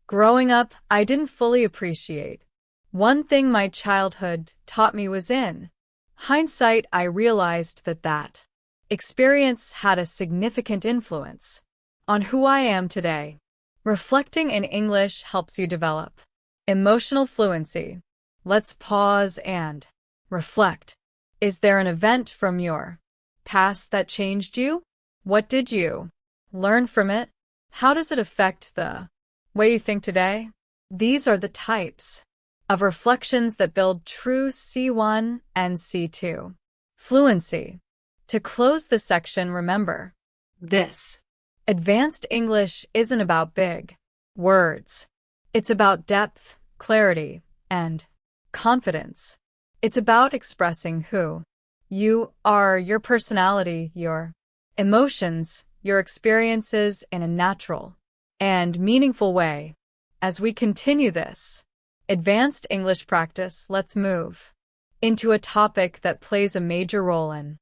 Growing up, I didn't fully appreciate one thing my childhood taught me was in hindsight, I realized that experience had a significant influence on who I am today. Reflecting in English helps you develop emotional fluency. Let's pause and reflect. Is there an event from your past that changed you? What did you learn from it? How does it affect the way you think today? These are the types of reflections that build true C1 and C2 fluency. To close this section, remember This. advanced English isn't about big words. It's about depth, clarity, and confidence. It's about expressing who you are, your personality, your emotions, your experiences in a natural and meaningful way. As we continue this advanced English practice, let's move into a topic that plays a major role in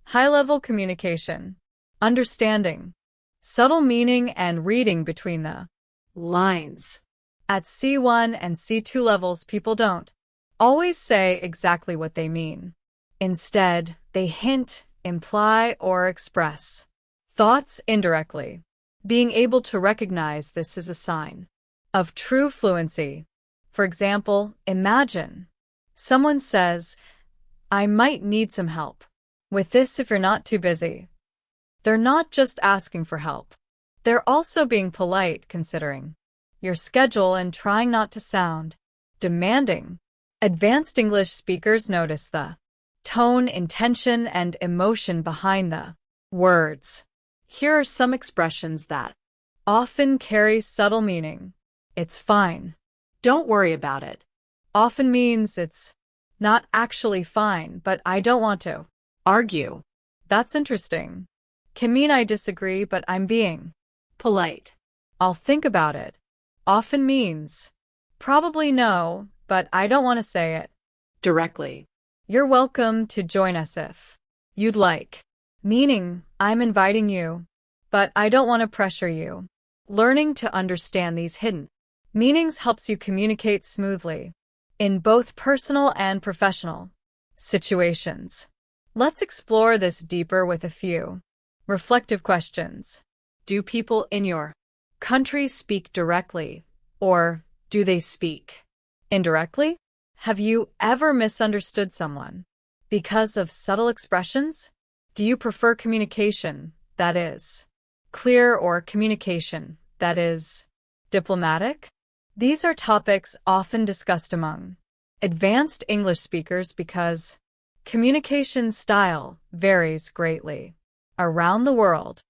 high-level communication, understanding subtle meaning and reading between the Lines. At C1 and C2 levels, people don't always say exactly what they mean. Instead, they hint, imply, or express thoughts indirectly. Being able to recognize this is a sign of true fluency. For example, imagine someone says, I might need some help with this if you're not too busy. They're not just asking for help. They're also being polite, considering your schedule and trying not to sound demanding. Advanced English speakers notice the tone, intention, and emotion behind the words. Here are some expressions that Often carry subtle meaning. It's fine. don't worry about it. Often means it's not actually fine, but I don't want to Argue. That's interesting. Can mean I disagree, but I'm being Polite. I'll think about it. Often means probably no, but I don't want to say it. Directly. You're welcome to join us if you'd like. Meaning, I'm inviting you, but I don't want to pressure you. Learning to understand these hidden meanings helps you communicate smoothly in both personal and professional situations. Let's explore this deeper with a few Reflective questions. Do people in your country speak directly, or do they speak Indirectly? Have you ever misunderstood someone because of subtle expressions? Do you prefer communication that is clear or communication that is diplomatic? These are topics often discussed among advanced English speakers because communication style varies greatly around the world.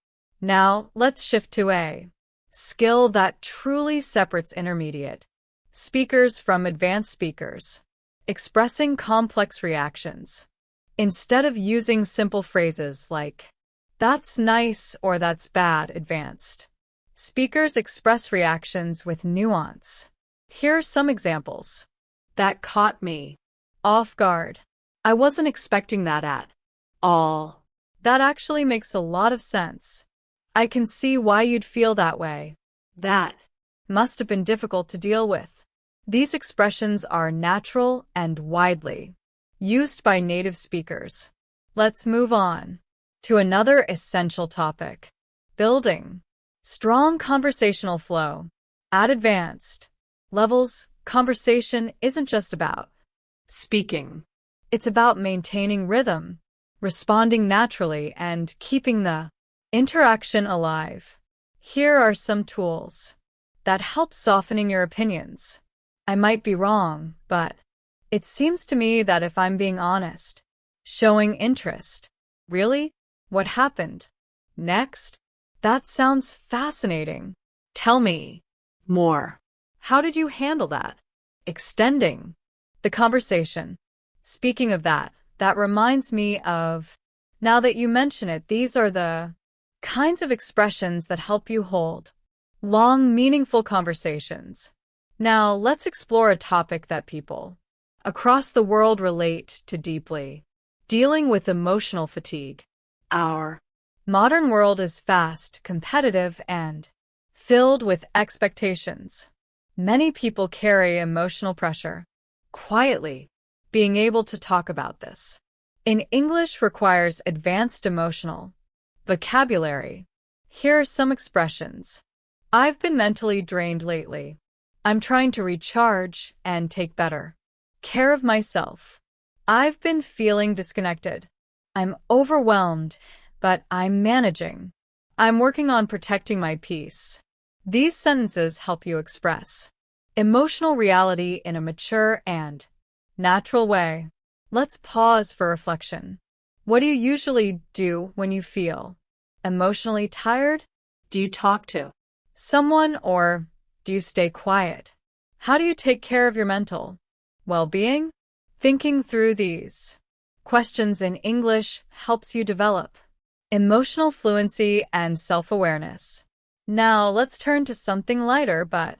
Now, let's shift to a skill that truly separates intermediate speakers from advanced speakers: expressing complex reactions. Instead of using simple phrases like, "That's nice" or "That's bad," advanced speakers express reactions with nuance. Here are some examples. that caught me Off guard. I wasn't expecting that at all. That actually makes a lot of sense. I can see why you'd feel that way. That Must have been difficult to deal with. These expressions are natural and widely used by native speakers. Let's move on to another essential topic: building strong conversational flow. At advanced levels, conversation isn't just about speaking. it's about maintaining rhythm, responding naturally, and keeping the interaction alive. Here are some tools that help softening your opinions. I might be wrong, but it seems to me that if I'm being honest, showing interest. Really? What happened? Next? That sounds fascinating. Tell me more. How did you handle that? Extending the conversation. Speaking of that, that reminds me of, now that you mention it, these are the kinds of expressions that help you hold long, meaningful conversations. Now, let's explore a topic that people across the world relate to deeply: dealing with emotional fatigue. Our Modern world is fast, competitive, and filled with expectations. Many people carry emotional pressure quietly. Being able to talk about this in English requires advanced emotional vocabulary. Here are some expressions. I've been mentally drained lately. I'm trying to recharge and take better care of myself. I've been feeling disconnected. I'm overwhelmed, but I'm managing. I'm working on protecting my peace. These sentences help you express emotional reality in a mature and natural way. Let's pause for reflection. What do you usually do when you feel emotionally tired? do you talk to Someone, or do you stay quiet? How do you take care of your mental well-being? Thinking through these questions in English helps you develop emotional fluency and self-awareness. Now, let's turn to something lighter but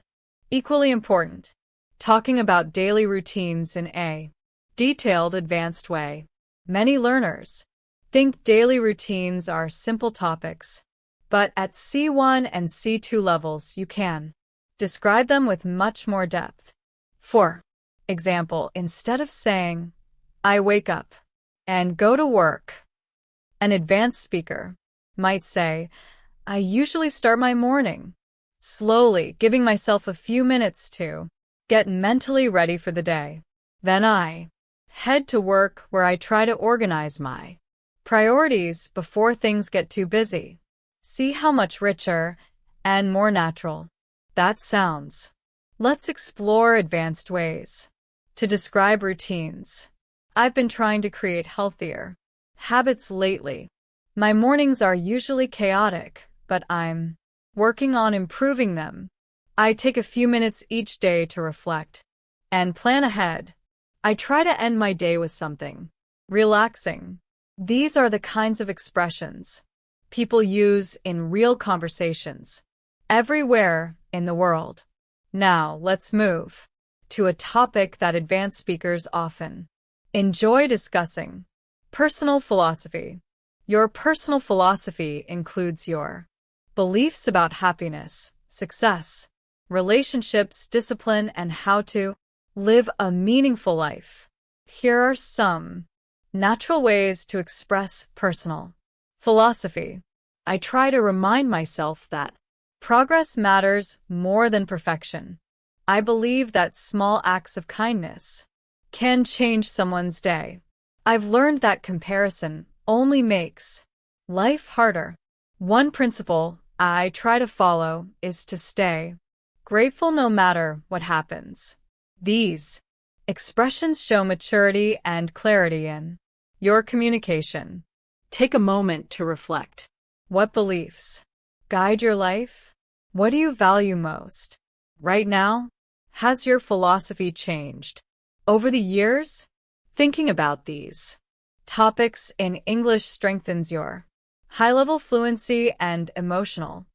equally important: talking about daily routines in a detailed, advanced way. Many learners think daily routines are simple topics, but at C1 and C2 levels, you can describe them with much more depth. For example, instead of saying, "I wake up and go to work," an advanced speaker might say, "I usually start my morning slowly, giving myself a few minutes to get mentally ready for the day. Then I head to work, where I try to organize my priorities before things get too busy." See how much richer and more natural that sounds. Let's explore advanced ways to describe routines. I've been trying to create healthier habits lately. My mornings are usually chaotic, but I'm working on improving them. I take a few minutes each day to reflect and plan ahead. I try to end my day with something relaxing. These are the kinds of expressions people use in real conversations everywhere in the world. Now, let's move to a topic that advanced speakers often enjoy discussing: personal philosophy. Your personal philosophy includes your beliefs about happiness, success, relationships, discipline, and how to live a meaningful life. Here are some natural ways to express personal philosophy. I try to remind myself that progress matters more than perfection. I believe that small acts of kindness can change someone's day. I've learned that comparison only makes life harder. One principle I try to follow is to stay grateful no matter what happens. These expressions show maturity and clarity in your communication. take a moment to reflect. What beliefs guide your life? What do you value most? Right now, has your philosophy changed over the years? Thinking about these topics in English strengthens your high-level fluency and emotional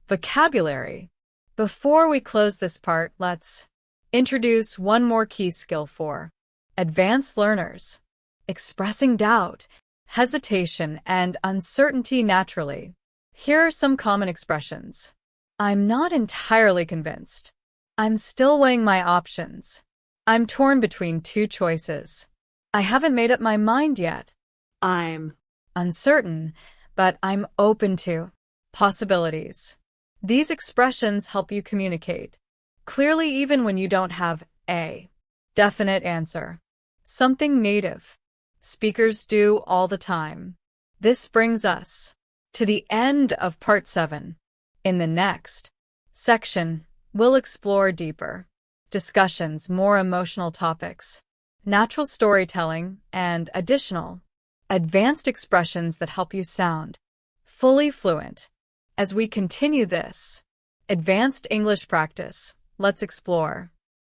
vocabulary. Before we close this part, let's introduce one more key skill for advanced learners: expressing doubt, hesitation, and uncertainty naturally. Here are some common expressions. I'm not entirely convinced. I'm still weighing my options. I'm torn between two choices. I haven't made up my mind yet. I'm Uncertain, but I'm open to possibilities. These expressions help you communicate clearly even when you don't have a definite answer. Something native speakers do all the time. This brings us to the end of part 7. In the next section, we'll explore deeper discussions, more emotional topics, natural storytelling, and additional advanced expressions that help you sound fully fluent. As we continue this advanced English practice, let's explore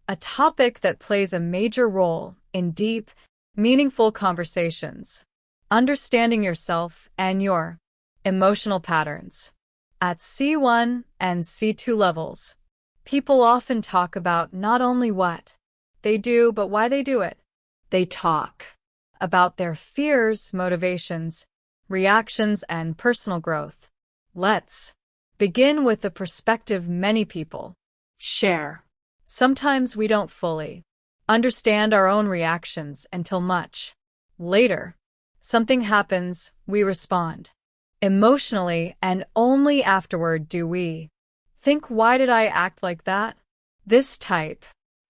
a topic that plays a major role in deep, meaningful conversations: understanding yourself and your emotional patterns. At C1 and C2 levels, people often talk about not only what they do, but why they do it. They talk About their fears, motivations, reactions, and personal growth. Let's begin with the perspective many people share. sometimes we don't fully understand our own reactions until much later. Something happens, we respond emotionally, and only afterward do we think, why did I act like that? This type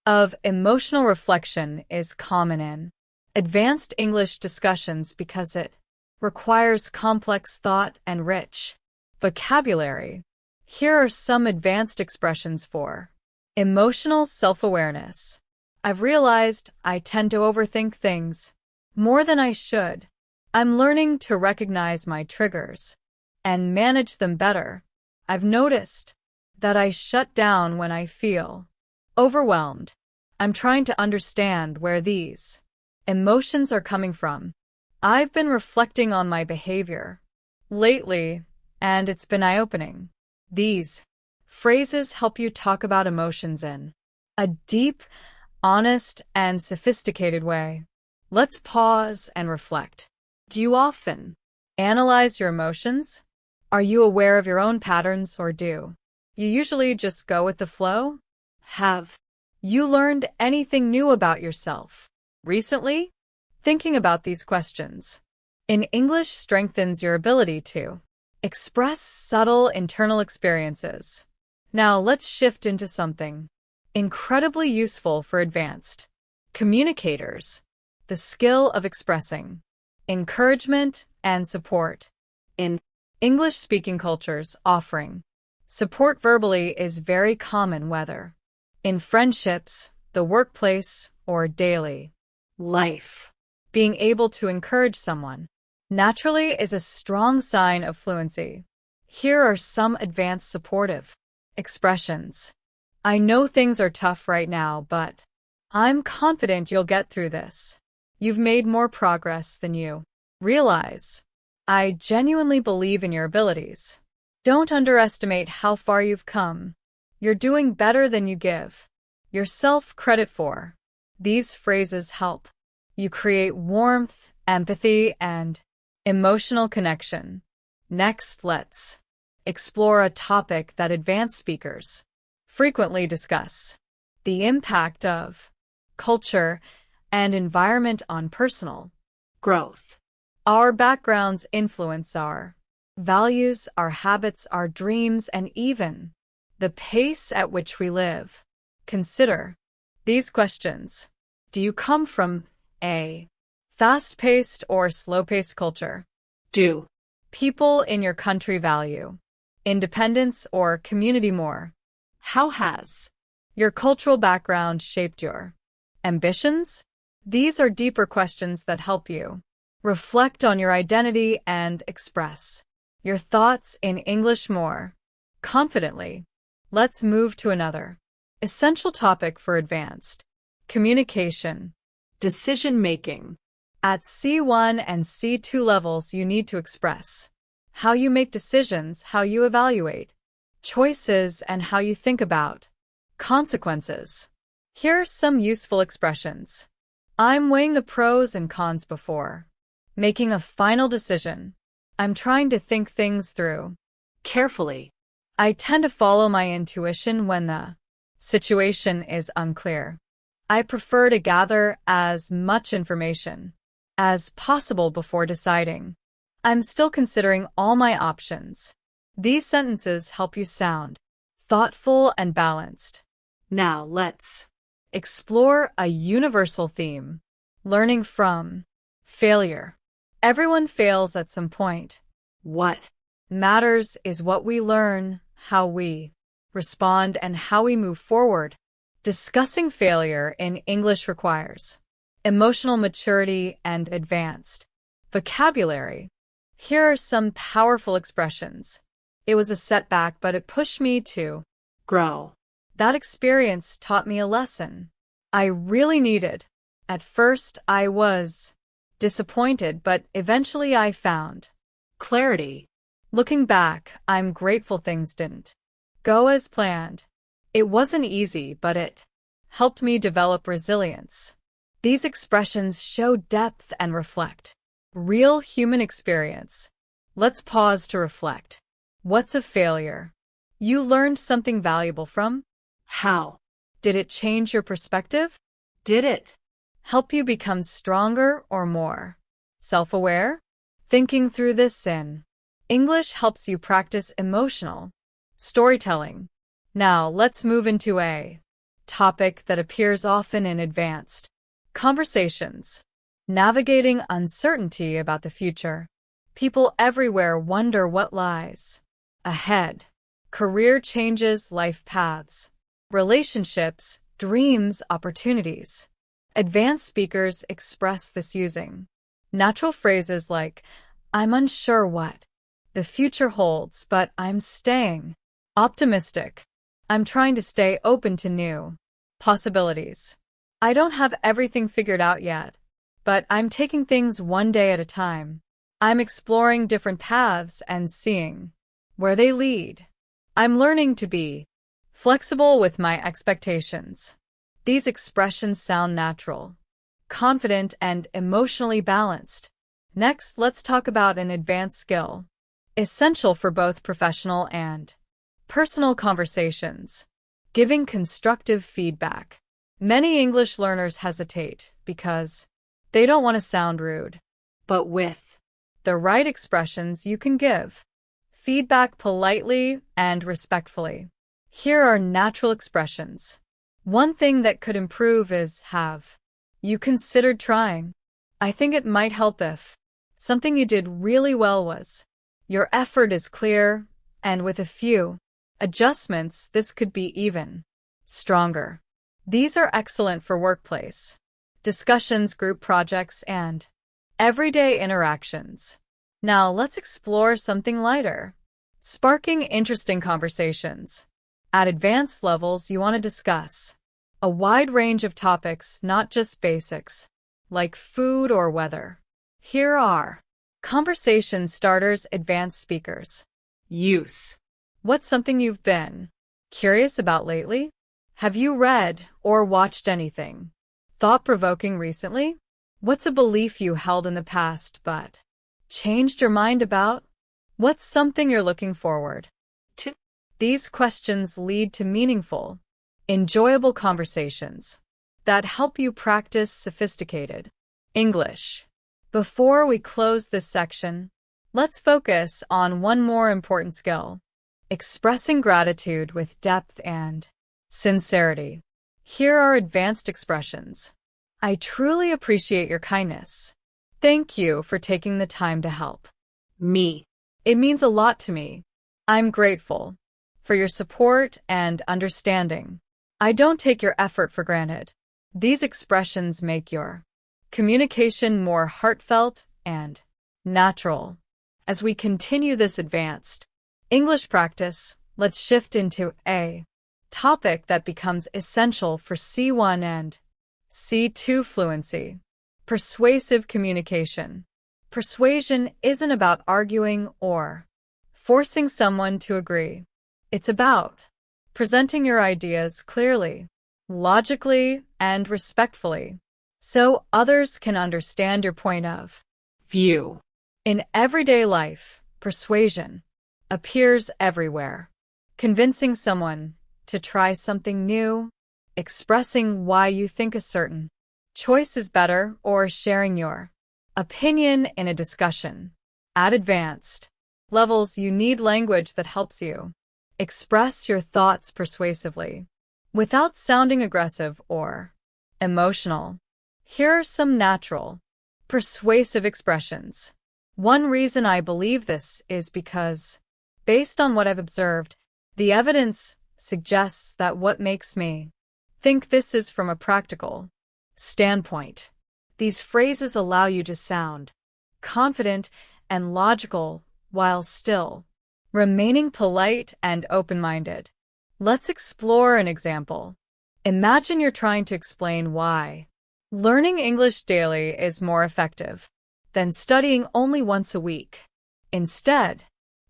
of emotional reflection is common in advanced English discussions because it requires complex thought and rich vocabulary. Here are some advanced expressions for emotional self-awareness. I've realized I tend to overthink things more than I should. I'm learning to recognize my triggers and manage them better. I've noticed that I shut down when I feel overwhelmed. I'm trying to understand where these emotions are coming from. I've been reflecting on my behavior lately, and it's been eye-opening. These phrases help you talk about emotions in a deep, honest, and sophisticated way. Let's pause and reflect. Do you often analyze your emotions? Are you aware of your own patterns, or do you usually just go with the flow? Have you learned anything new about yourself recently? Thinking about these questions in English strengthens your ability to express subtle internal experiences. Now let's shift into something incredibly useful for advanced communicators: the skill of expressing encouragement and support. In English-speaking cultures, offering support verbally is very common, whether in friendships, the workplace, or daily life. Being able to encourage someone naturally is a strong sign of fluency. Here are some advanced supportive expressions. I know things are tough right now, but I'm confident you'll get through this. You've made more progress than you realize. I genuinely believe in your abilities. Don't underestimate how far you've come. You're doing better than you give yourself credit for. These phrases help you create warmth, empathy, and emotional connection. Next, let's explore a topic that advanced speakers frequently discuss: the impact of culture and environment on personal growth. Our backgrounds influence our values, our habits, our dreams, and even the pace at which we live. Consider these questions. Do you come from a fast-paced or slow-paced culture? Do People in your country value independence or community more? how has Your cultural background shaped your ambitions? These are deeper questions that help you reflect on your identity and express your thoughts in English more confidently. Let's move to another essential topic for advanced communication. decision making, At C1 and C2 levels, you need to express how you make decisions, how you evaluate choices, and how you think about consequences. Here are some useful expressions. I'm weighing the pros and cons before making a final decision. I'm trying to think things through carefully, I tend to follow my intuition when the situation is unclear. I prefer to gather as much information as possible before deciding. I'm still considering all my options. These sentences help you sound thoughtful and balanced. now let's Explore a universal theme. Learning from failure. Everyone fails at some point. what Matters is what we learn, how we respond, and how we move forward. Discussing failure in English requires emotional maturity and advanced vocabulary. Here are some powerful expressions. It was a setback, but it pushed me to grow, That experience taught me a lesson I really needed. At first, I was disappointed, but eventually I found clarity, Looking back, I'm grateful things didn't go as planned. It wasn't easy, but it helped me develop resilience. These expressions show depth and reflect real human experience. Let's pause to reflect. What's a failure you learned something valuable from? how Did it change your perspective? did it Help you become stronger or more self-aware? Thinking through this in English helps you practice emotional storytelling. Now let's move into a topic that appears often in advanced conversations. Navigating uncertainty about the future. People everywhere wonder what lies ahead. Career changes, life paths, relationships, dreams, opportunities. Advanced speakers express this using natural phrases like, I'm unsure what the future holds, but I'm staying optimistic. I'm trying to stay open to new possibilities. I don't have everything figured out yet, but I'm taking things one day at a time. I'm exploring different paths and seeing where they lead. I'm learning to be flexible with my expectations. These expressions sound natural, confident, and emotionally balanced. Next, let's talk about an advanced skill, essential for both professional and personal conversations. Giving constructive feedback. Many English learners hesitate because they don't want to sound rude. but with The right expressions, you can give feedback politely and respectfully. Here are natural expressions. One thing that could improve is, have you considered trying? I think it might help if something you did really well was. Your effort is clear, and with a few adjustments, this could be even stronger. These are excellent for workplace discussions, group projects, and everyday interactions. Now let's explore something lighter, sparking interesting conversations. At advanced levels, you want to discuss a wide range of topics, not just basics, like food or weather. Here are conversation starters. Advanced speakers use, What's something you've been curious about lately? Have you read or watched anything thought-provoking recently? What's a belief you held in the past but changed your mind about? What's something you're looking forward to These questions lead to meaningful, enjoyable conversations that help you practice sophisticated English. Before we close this section, Let's focus on one more important skill: expressing gratitude with depth and sincerity. Here are advanced expressions. I truly appreciate your kindness. Thank you for taking the time to help Me. It means a lot to me. I'm grateful for your support and understanding. I don't take your effort for granted. These expressions make your communication more heartfelt and natural. As we continue this advanced English practice, let's shift into a topic that becomes essential for C1 and C2 fluency: persuasive communication. Persuasion isn't about arguing or forcing someone to agree. It's about presenting your ideas clearly, logically, and respectfully, so others can understand your point of View. In everyday life, persuasion appears everywhere. Convincing someone to try something new, expressing why you think a certain choice is better, or sharing your opinion in a discussion. At advanced levels, you need language that helps you express your thoughts persuasively without sounding aggressive or emotional. Here are some natural, persuasive expressions. One reason I believe this is because, based on what I've observed, the evidence suggests that what makes me think this is from a practical standpoint. These phrases allow you to sound confident and logical while still remaining polite and open-minded. Let's explore an example. Imagine you're trying to explain why learning English daily is more effective than studying only once a week. Instead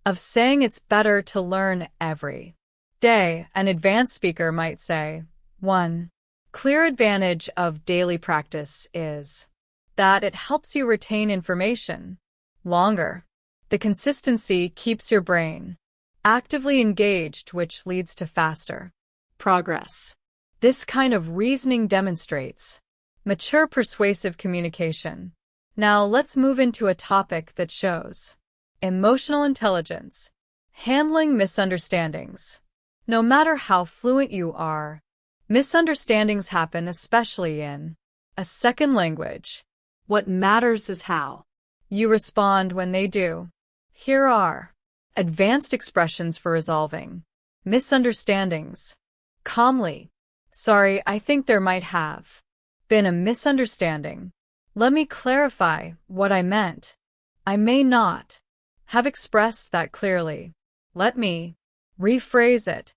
of saying it's better to learn every day, an advanced speaker might say, 1. Clear advantage of daily practice is that it helps you retain information longer. The consistency keeps your brain actively engaged, which leads to faster progress. This kind of reasoning demonstrates mature persuasive communication. Now let's move into a topic that shows emotional intelligence: handling misunderstandings. No matter how fluent you are, misunderstandings happen, especially in a second language. What matters is how you respond when they do. Here are advanced expressions for resolving misunderstandings calmly. Sorry, I think there might have been a misunderstanding. Let me clarify what I meant. I may not have expressed that clearly. Let me rephrase it.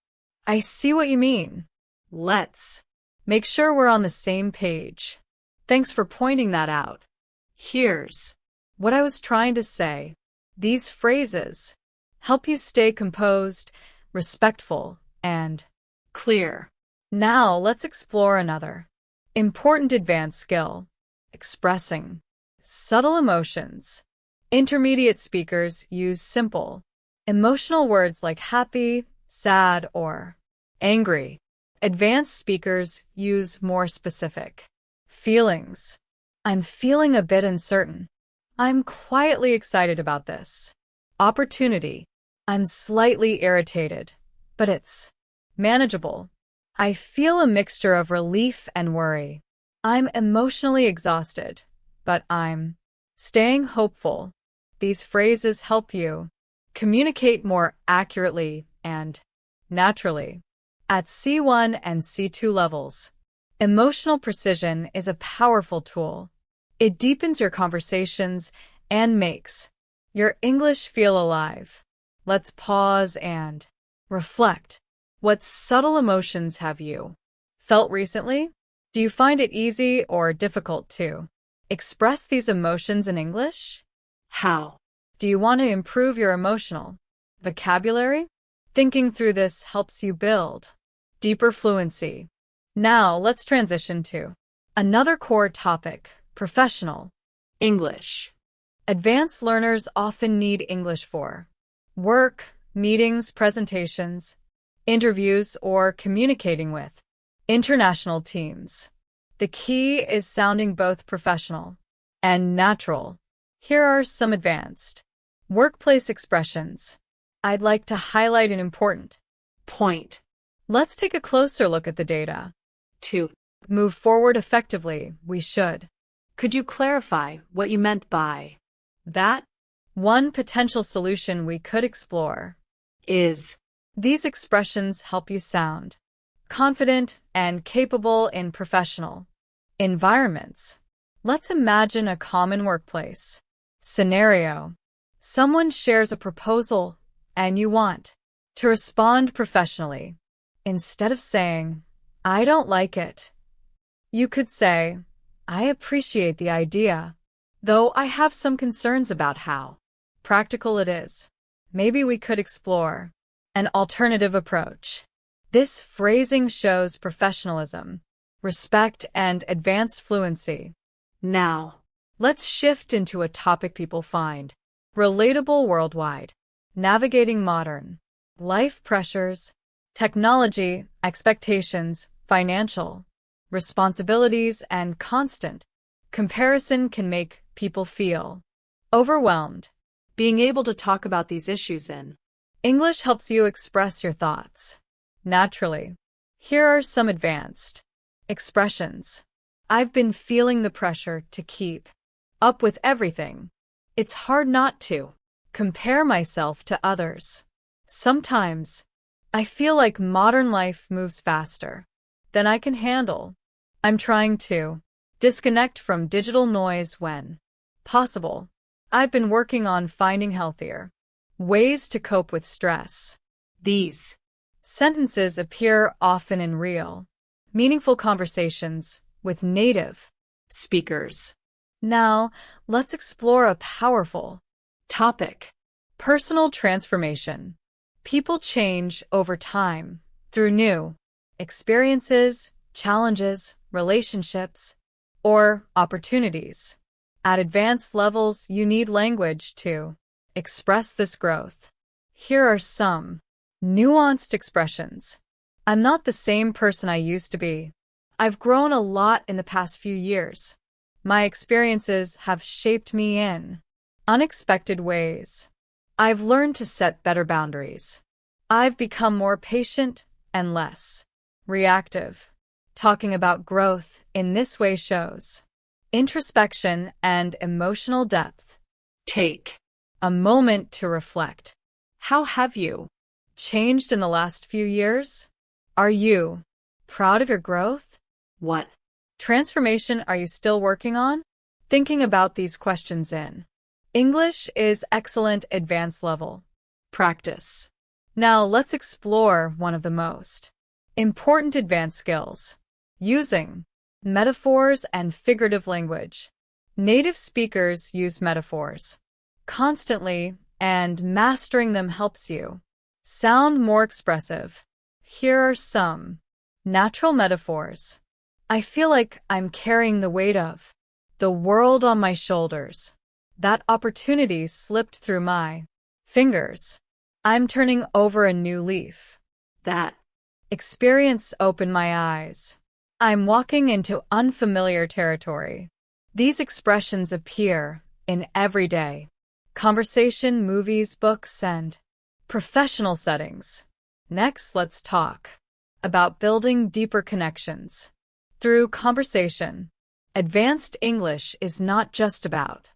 I see what you mean. Let's make sure we're on the same page. Thanks for pointing that out. Here's what I was trying to say. These phrases help you stay composed, respectful, and clear. Now let's explore another important advanced skill: expressing subtle emotions. Intermediate speakers use simple, emotional words like happy, sad, or angry. Advanced speakers use more specific feelings. I'm feeling a bit uncertain. I'm quietly excited about this opportunity. I'm slightly irritated, but it's manageable. I feel a mixture of relief and worry. I'm emotionally exhausted, but I'm staying hopeful. These phrases help you communicate more accurately and naturally. At C1 and C2 levels, emotional precision is a powerful tool. It deepens your conversations and makes your English feel alive. Let's pause and reflect. What subtle emotions have you felt recently? Do you find it easy or difficult to express these emotions in English? How do you want to improve your emotional vocabulary? Thinking through this helps you build deeper fluency. Now let's transition to another core topic: professional English. Advanced learners often need English for work, meetings, presentations, interviews, or communicating with international teams. The key is sounding both professional and natural. Here are some advanced Workplace expressions. I'd like to highlight an important point. Let's take a closer look at the data. 2. Move forward effectively, we should. Could you clarify what you meant by that? One potential solution we could explore Is these expressions help you sound confident and capable in professional environments. Let's imagine a common workplace scenario. Someone shares a proposal and you want to respond professionally. Instead of saying, I don't like it, you could say, I appreciate the idea, though I have some concerns about how practical it is. Maybe we could explore an alternative approach. This phrasing shows professionalism, respect, and advanced fluency. now. Let's shift into a topic people find relatable worldwide. Navigating modern life pressures, technology, expectations, financial responsibilities, and constant comparison can make people feel overwhelmed. Being able to talk about these issues in English helps you express your thoughts naturally. Here are some advanced expressions. I've been feeling the pressure to keep up with everything. It's hard not to compare myself to others. Sometimes I feel like modern life moves faster than I can handle. I'm trying to disconnect from digital noise when possible. I've been working on finding healthier ways to cope with stress. these. Sentences appear often in real, meaningful conversations with native Speakers. Now, let's explore a powerful Topic. personal transformation. People change over time through new experiences, challenges, relationships, or opportunities. At advanced levels, you need language to express this growth. Here are some nuanced expressions. I'm not the same person I used to be. I've grown a lot in the past few years. My experiences have shaped me in unexpected ways. I've learned to set better boundaries. I've become more patient and less reactive. Talking about growth in this way shows introspection and emotional depth. Take. A moment to reflect. How have you Changed in the last few years? Are you proud of your growth? what Transformation are you still working on? Thinking about these questions in English is excellent advanced level practice. Now let's explore one of the most important advanced skills, using metaphors and figurative language. Native speakers use metaphors constantly, and mastering them helps you sound more expressive. Here are some natural metaphors. I feel like I'm carrying the weight of the world on my shoulders. That opportunity slipped through my fingers. I'm turning over a new leaf. that Experience opened my eyes. I'm walking into unfamiliar territory. These expressions appear in everyday conversation, movies, books, and professional settings. Next, let's talk about building deeper connections through conversation. Advanced English is not just about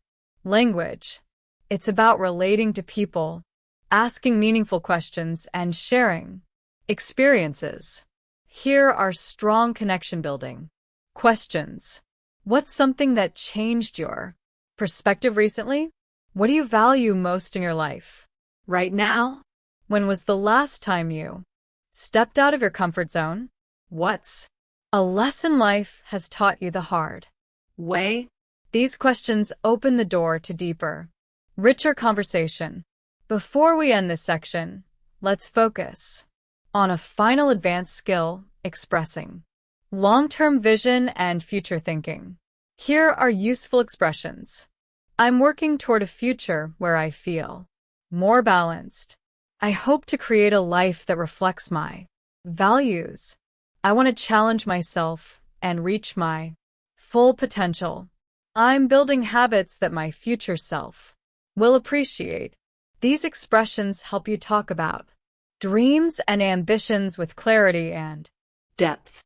language. It's about relating to people, asking meaningful questions, and sharing experiences. Here are strong connection building questions. What's something that changed your perspective recently? What do you value most in your life right now? When was the last time you stepped out of your comfort zone? What's a lesson life has taught you the hard way? These questions open the door to deeper, richer conversation. Before we end this section, let's focus on a final advanced skill, expressing long-term vision and future thinking. Here are useful expressions. I'm working toward a future where I feel more balanced. I hope to create a life that reflects my values. I want to challenge myself and reach my full potential. I'm building habits that my future self will appreciate. These expressions help you talk about dreams and ambitions with clarity and depth.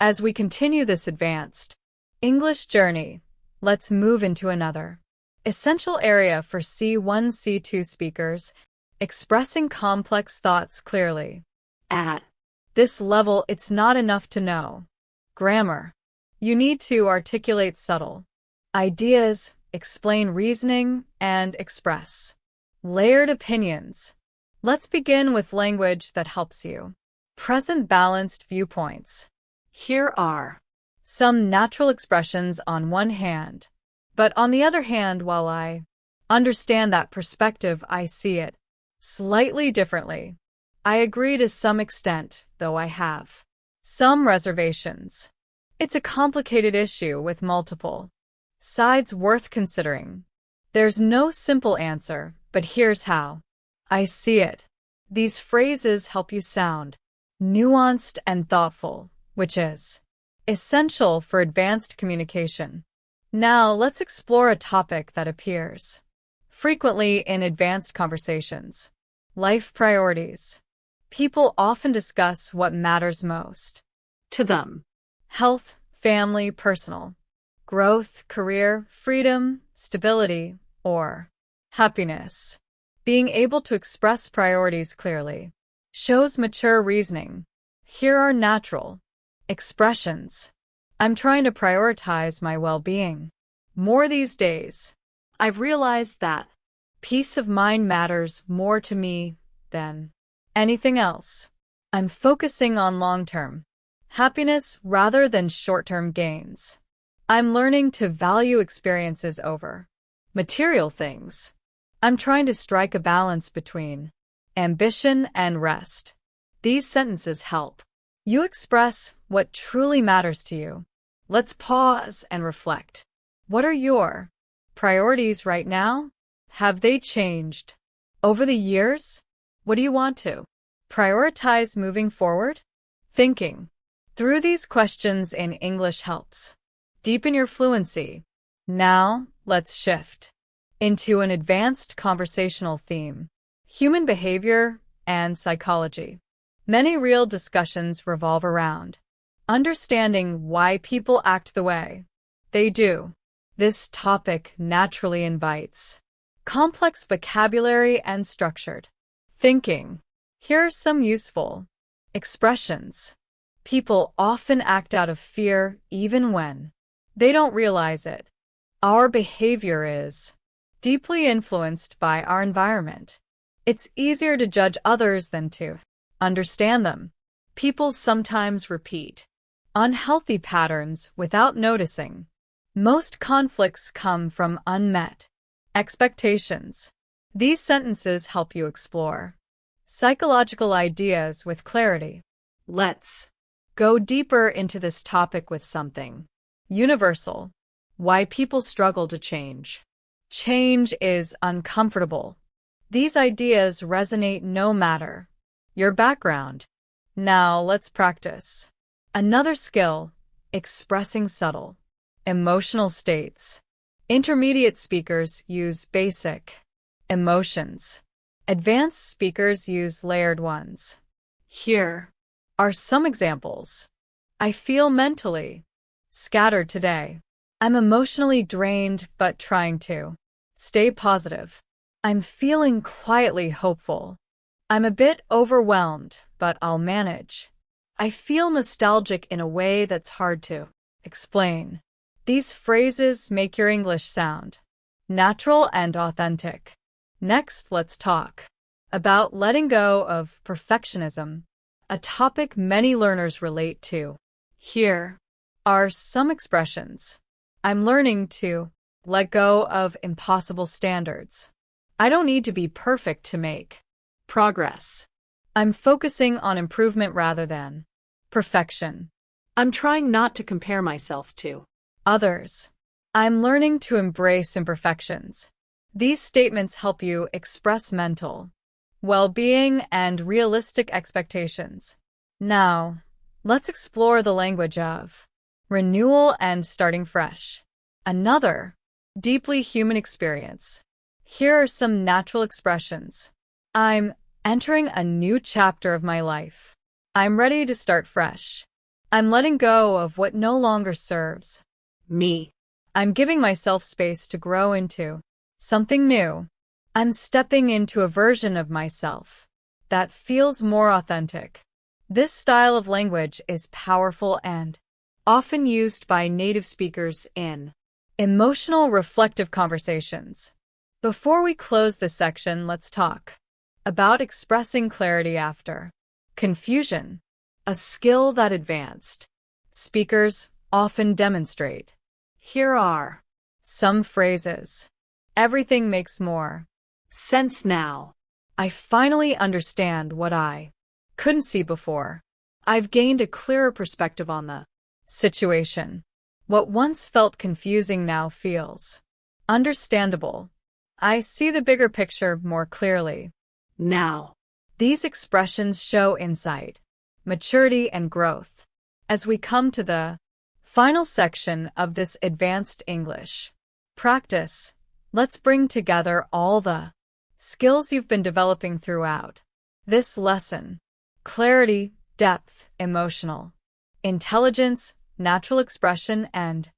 as we continue this advanced English journey, let's move into another essential area for C1, C2 speakers, expressing complex thoughts clearly. At this level, it's not enough to know grammar. You need to articulate subtle ideas, explain reasoning, and express layered opinions. Let's begin with language that helps you present balanced viewpoints. here are Some natural expressions on one hand, but on the other hand, while I understand that perspective, I see it slightly differently. I agree to some extent, though I have some reservations. It's a complicated issue with multiple sides worth considering. There's no simple answer, but here's how I see it. These phrases help you sound nuanced and thoughtful, which is essential for advanced communication. Now, let's explore a topic that appears frequently in advanced conversations: life priorities. People often discuss what matters most to them. health, family, personal growth, career, freedom, stability, or happiness. Being able to express priorities clearly shows mature reasoning. Here are natural expressions. I'm trying to prioritize my well-being more these days. I've realized that peace of mind matters more to me than anything else. I'm focusing on long-term happiness rather than short-term gains. I'm learning to value experiences over material things. I'm trying to strike a balance between ambition and rest. These sentences help you express what truly matters to you. Let's pause and reflect. What are your priorities right now? Have they changed over the years? What do you want to prioritize moving forward? Thinking through these questions in English helps deepen your fluency. Now, let's shift into an advanced conversational theme: human behavior and psychology. Many real discussions revolve around understanding why people act the way they do. This topic naturally invites complex vocabulary and structured thinking. Here are some useful expressions. People often act out of fear even when they don't realize it. Our behavior is deeply influenced by our environment. It's easier to judge others than to understand them. People sometimes repeat unhealthy patterns without noticing. Most conflicts come from unmet expectations. These sentences help you explore psychological ideas with clarity. Let's go deeper into this topic with something universal: why people struggle to change. Change is uncomfortable. These ideas resonate no matter your background. Now let's practice another skill: expressing subtle emotional states. Intermediate speakers use basic emotions. Advanced speakers use layered ones. Here are some examples. I feel mentally scattered today. I'm emotionally drained but trying to stay positive. I'm feeling quietly hopeful. I'm a bit overwhelmed, but I'll manage. I feel nostalgic in a way that's hard to explain. These phrases make your English sound natural and authentic. Next, let's talk about letting go of perfectionism, a topic many learners relate to. Here are some expressions. I'm learning to let go of impossible standards. I don't need to be perfect to make progress. I'm focusing on improvement rather than perfection. I'm trying not to compare myself to others. I'm learning to embrace imperfections. These statements help you express mental well-being and realistic expectations. Now, let's explore the language of renewal and starting fresh. Another deeply human experience. Here are some natural expressions. I'm entering a new chapter of my life. I'm ready to start fresh. I'm letting go of what no longer serves Me. I'm giving myself space to grow into something new. I'm stepping into a version of myself that feels more authentic. This style of language is powerful and often used by native speakers in emotional reflective conversations. Before we close this section, let's talk about expressing clarity after confusion, a skill that advanced speakers often demonstrate. Here are some phrases. Everything makes more Sense now. I finally understand what I couldn't see before. I've gained a clearer perspective on the situation. What once felt confusing now feels understandable. I see the bigger picture more clearly. Now. These expressions show insight, maturity, and growth. As we come to the final section of this advanced English practice, let's bring together all the skills you've been developing throughout this lesson. Clarity, depth, emotional intelligence, natural expression, and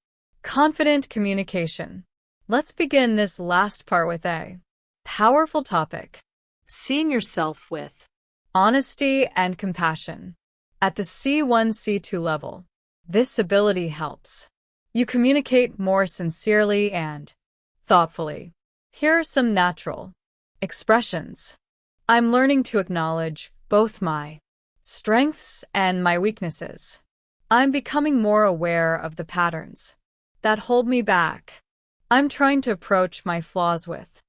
confident communication. Let's begin this last part with a powerful topic. Seeing yourself with Honesty and compassion. At the C1, C2 level, this ability helps you communicate more sincerely and thoughtfully. Here are some natural expressions. I'm learning to acknowledge both my strengths and my weaknesses. I'm becoming more aware of the patterns that hold me back. I'm trying to approach my flaws with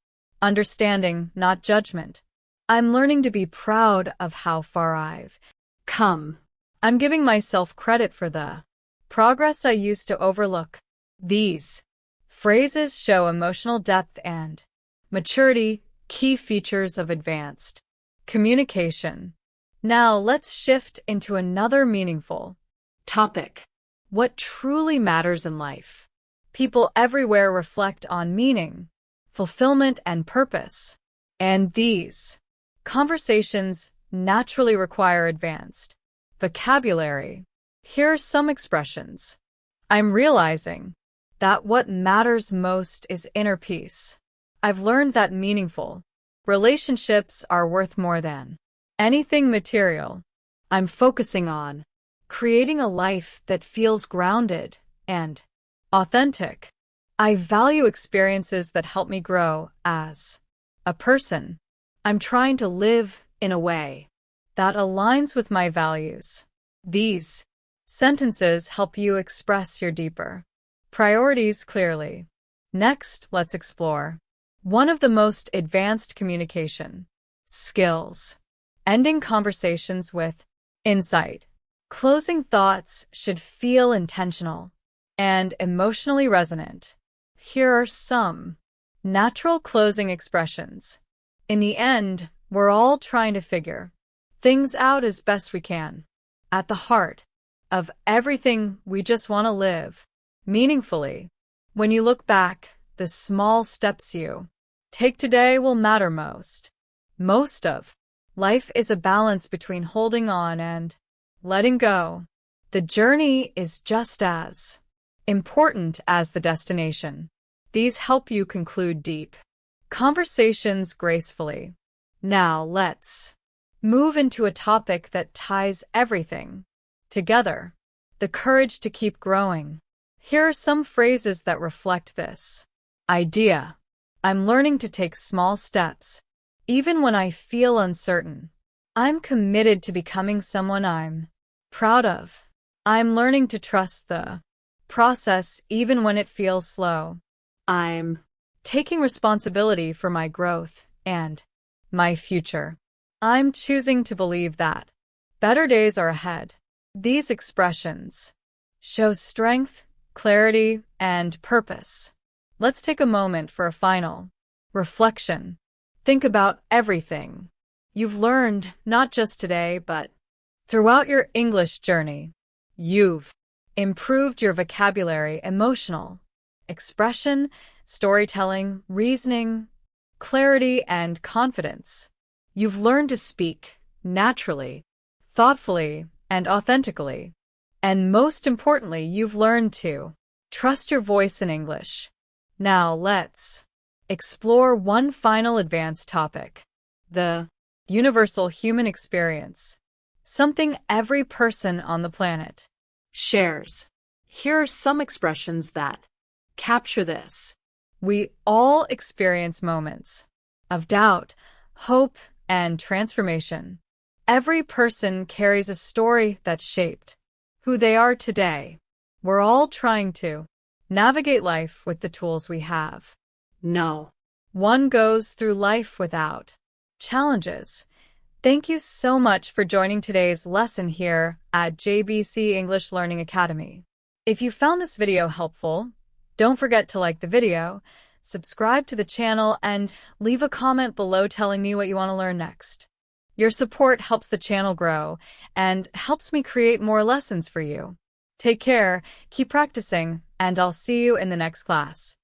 understanding, not judgment. I'm learning to be proud of how far I've come. I'm giving myself credit for the progress I used to overlook. These phrases show emotional depth and maturity, key features of advanced communication. Now let's shift into another meaningful Topic. What truly matters in life. People everywhere reflect on meaning, fulfillment, and purpose. And these conversations naturally require advanced vocabulary. Here are some expressions. I'm realizing that what matters most is inner peace. I've learned that meaningful relationships are worth more than anything material. I'm focusing on creating a life that feels grounded and authentic. I value experiences that help me grow as a person. I'm trying to live in a way that aligns with my values. These sentences help you express your deeper priorities clearly. Next, let's explore one of the most advanced communication skills. Ending conversations with insight. Closing thoughts should feel intentional and emotionally resonant. Here are some natural closing expressions. In the end, we're all trying to figure things out as best we can. At the heart of everything, we just want to live meaningfully. When you look back, the small steps you take today will matter most. Most of life is a balance between holding on and letting go. The journey is just as important as the destination. These help you conclude deep conversations gracefully. Now let's move into a topic that ties everything together. The courage to keep growing. Here are some phrases that reflect this idea. I'm learning to take small steps, even when I feel uncertain. I'm committed to becoming someone I'm proud of. I'm learning to trust the process even when it feels slow. I'm taking responsibility for my growth and my future. I'm choosing to believe that better days are ahead. These expressions show strength, clarity, and purpose. Let's take a moment for a final reflection. Think about everything you've learned, not just today, but throughout your English journey. You've improved your vocabulary, emotional expression, storytelling, reasoning, clarity, and confidence. You've learned to speak naturally, thoughtfully, and authentically. And most importantly, you've learned to trust your voice in English. Now let's explore one final advanced topic: the universal human experience. Something every person on the planet shares. Here are some expressions that capture this. We all experience moments of doubt, hope, and transformation. Every person carries a story that shaped who they are today. We're all trying to navigate life with the tools we have. No one goes through life without challenges. Thank you so much for joining today's lesson here at JBC English Learning Academy. If you found this video helpful, don't forget to like the video, subscribe to the channel, and leave a comment below telling me what you want to learn next. Your support helps the channel grow and helps me create more lessons for you. Take care, keep practicing, and I'll see you in the next class.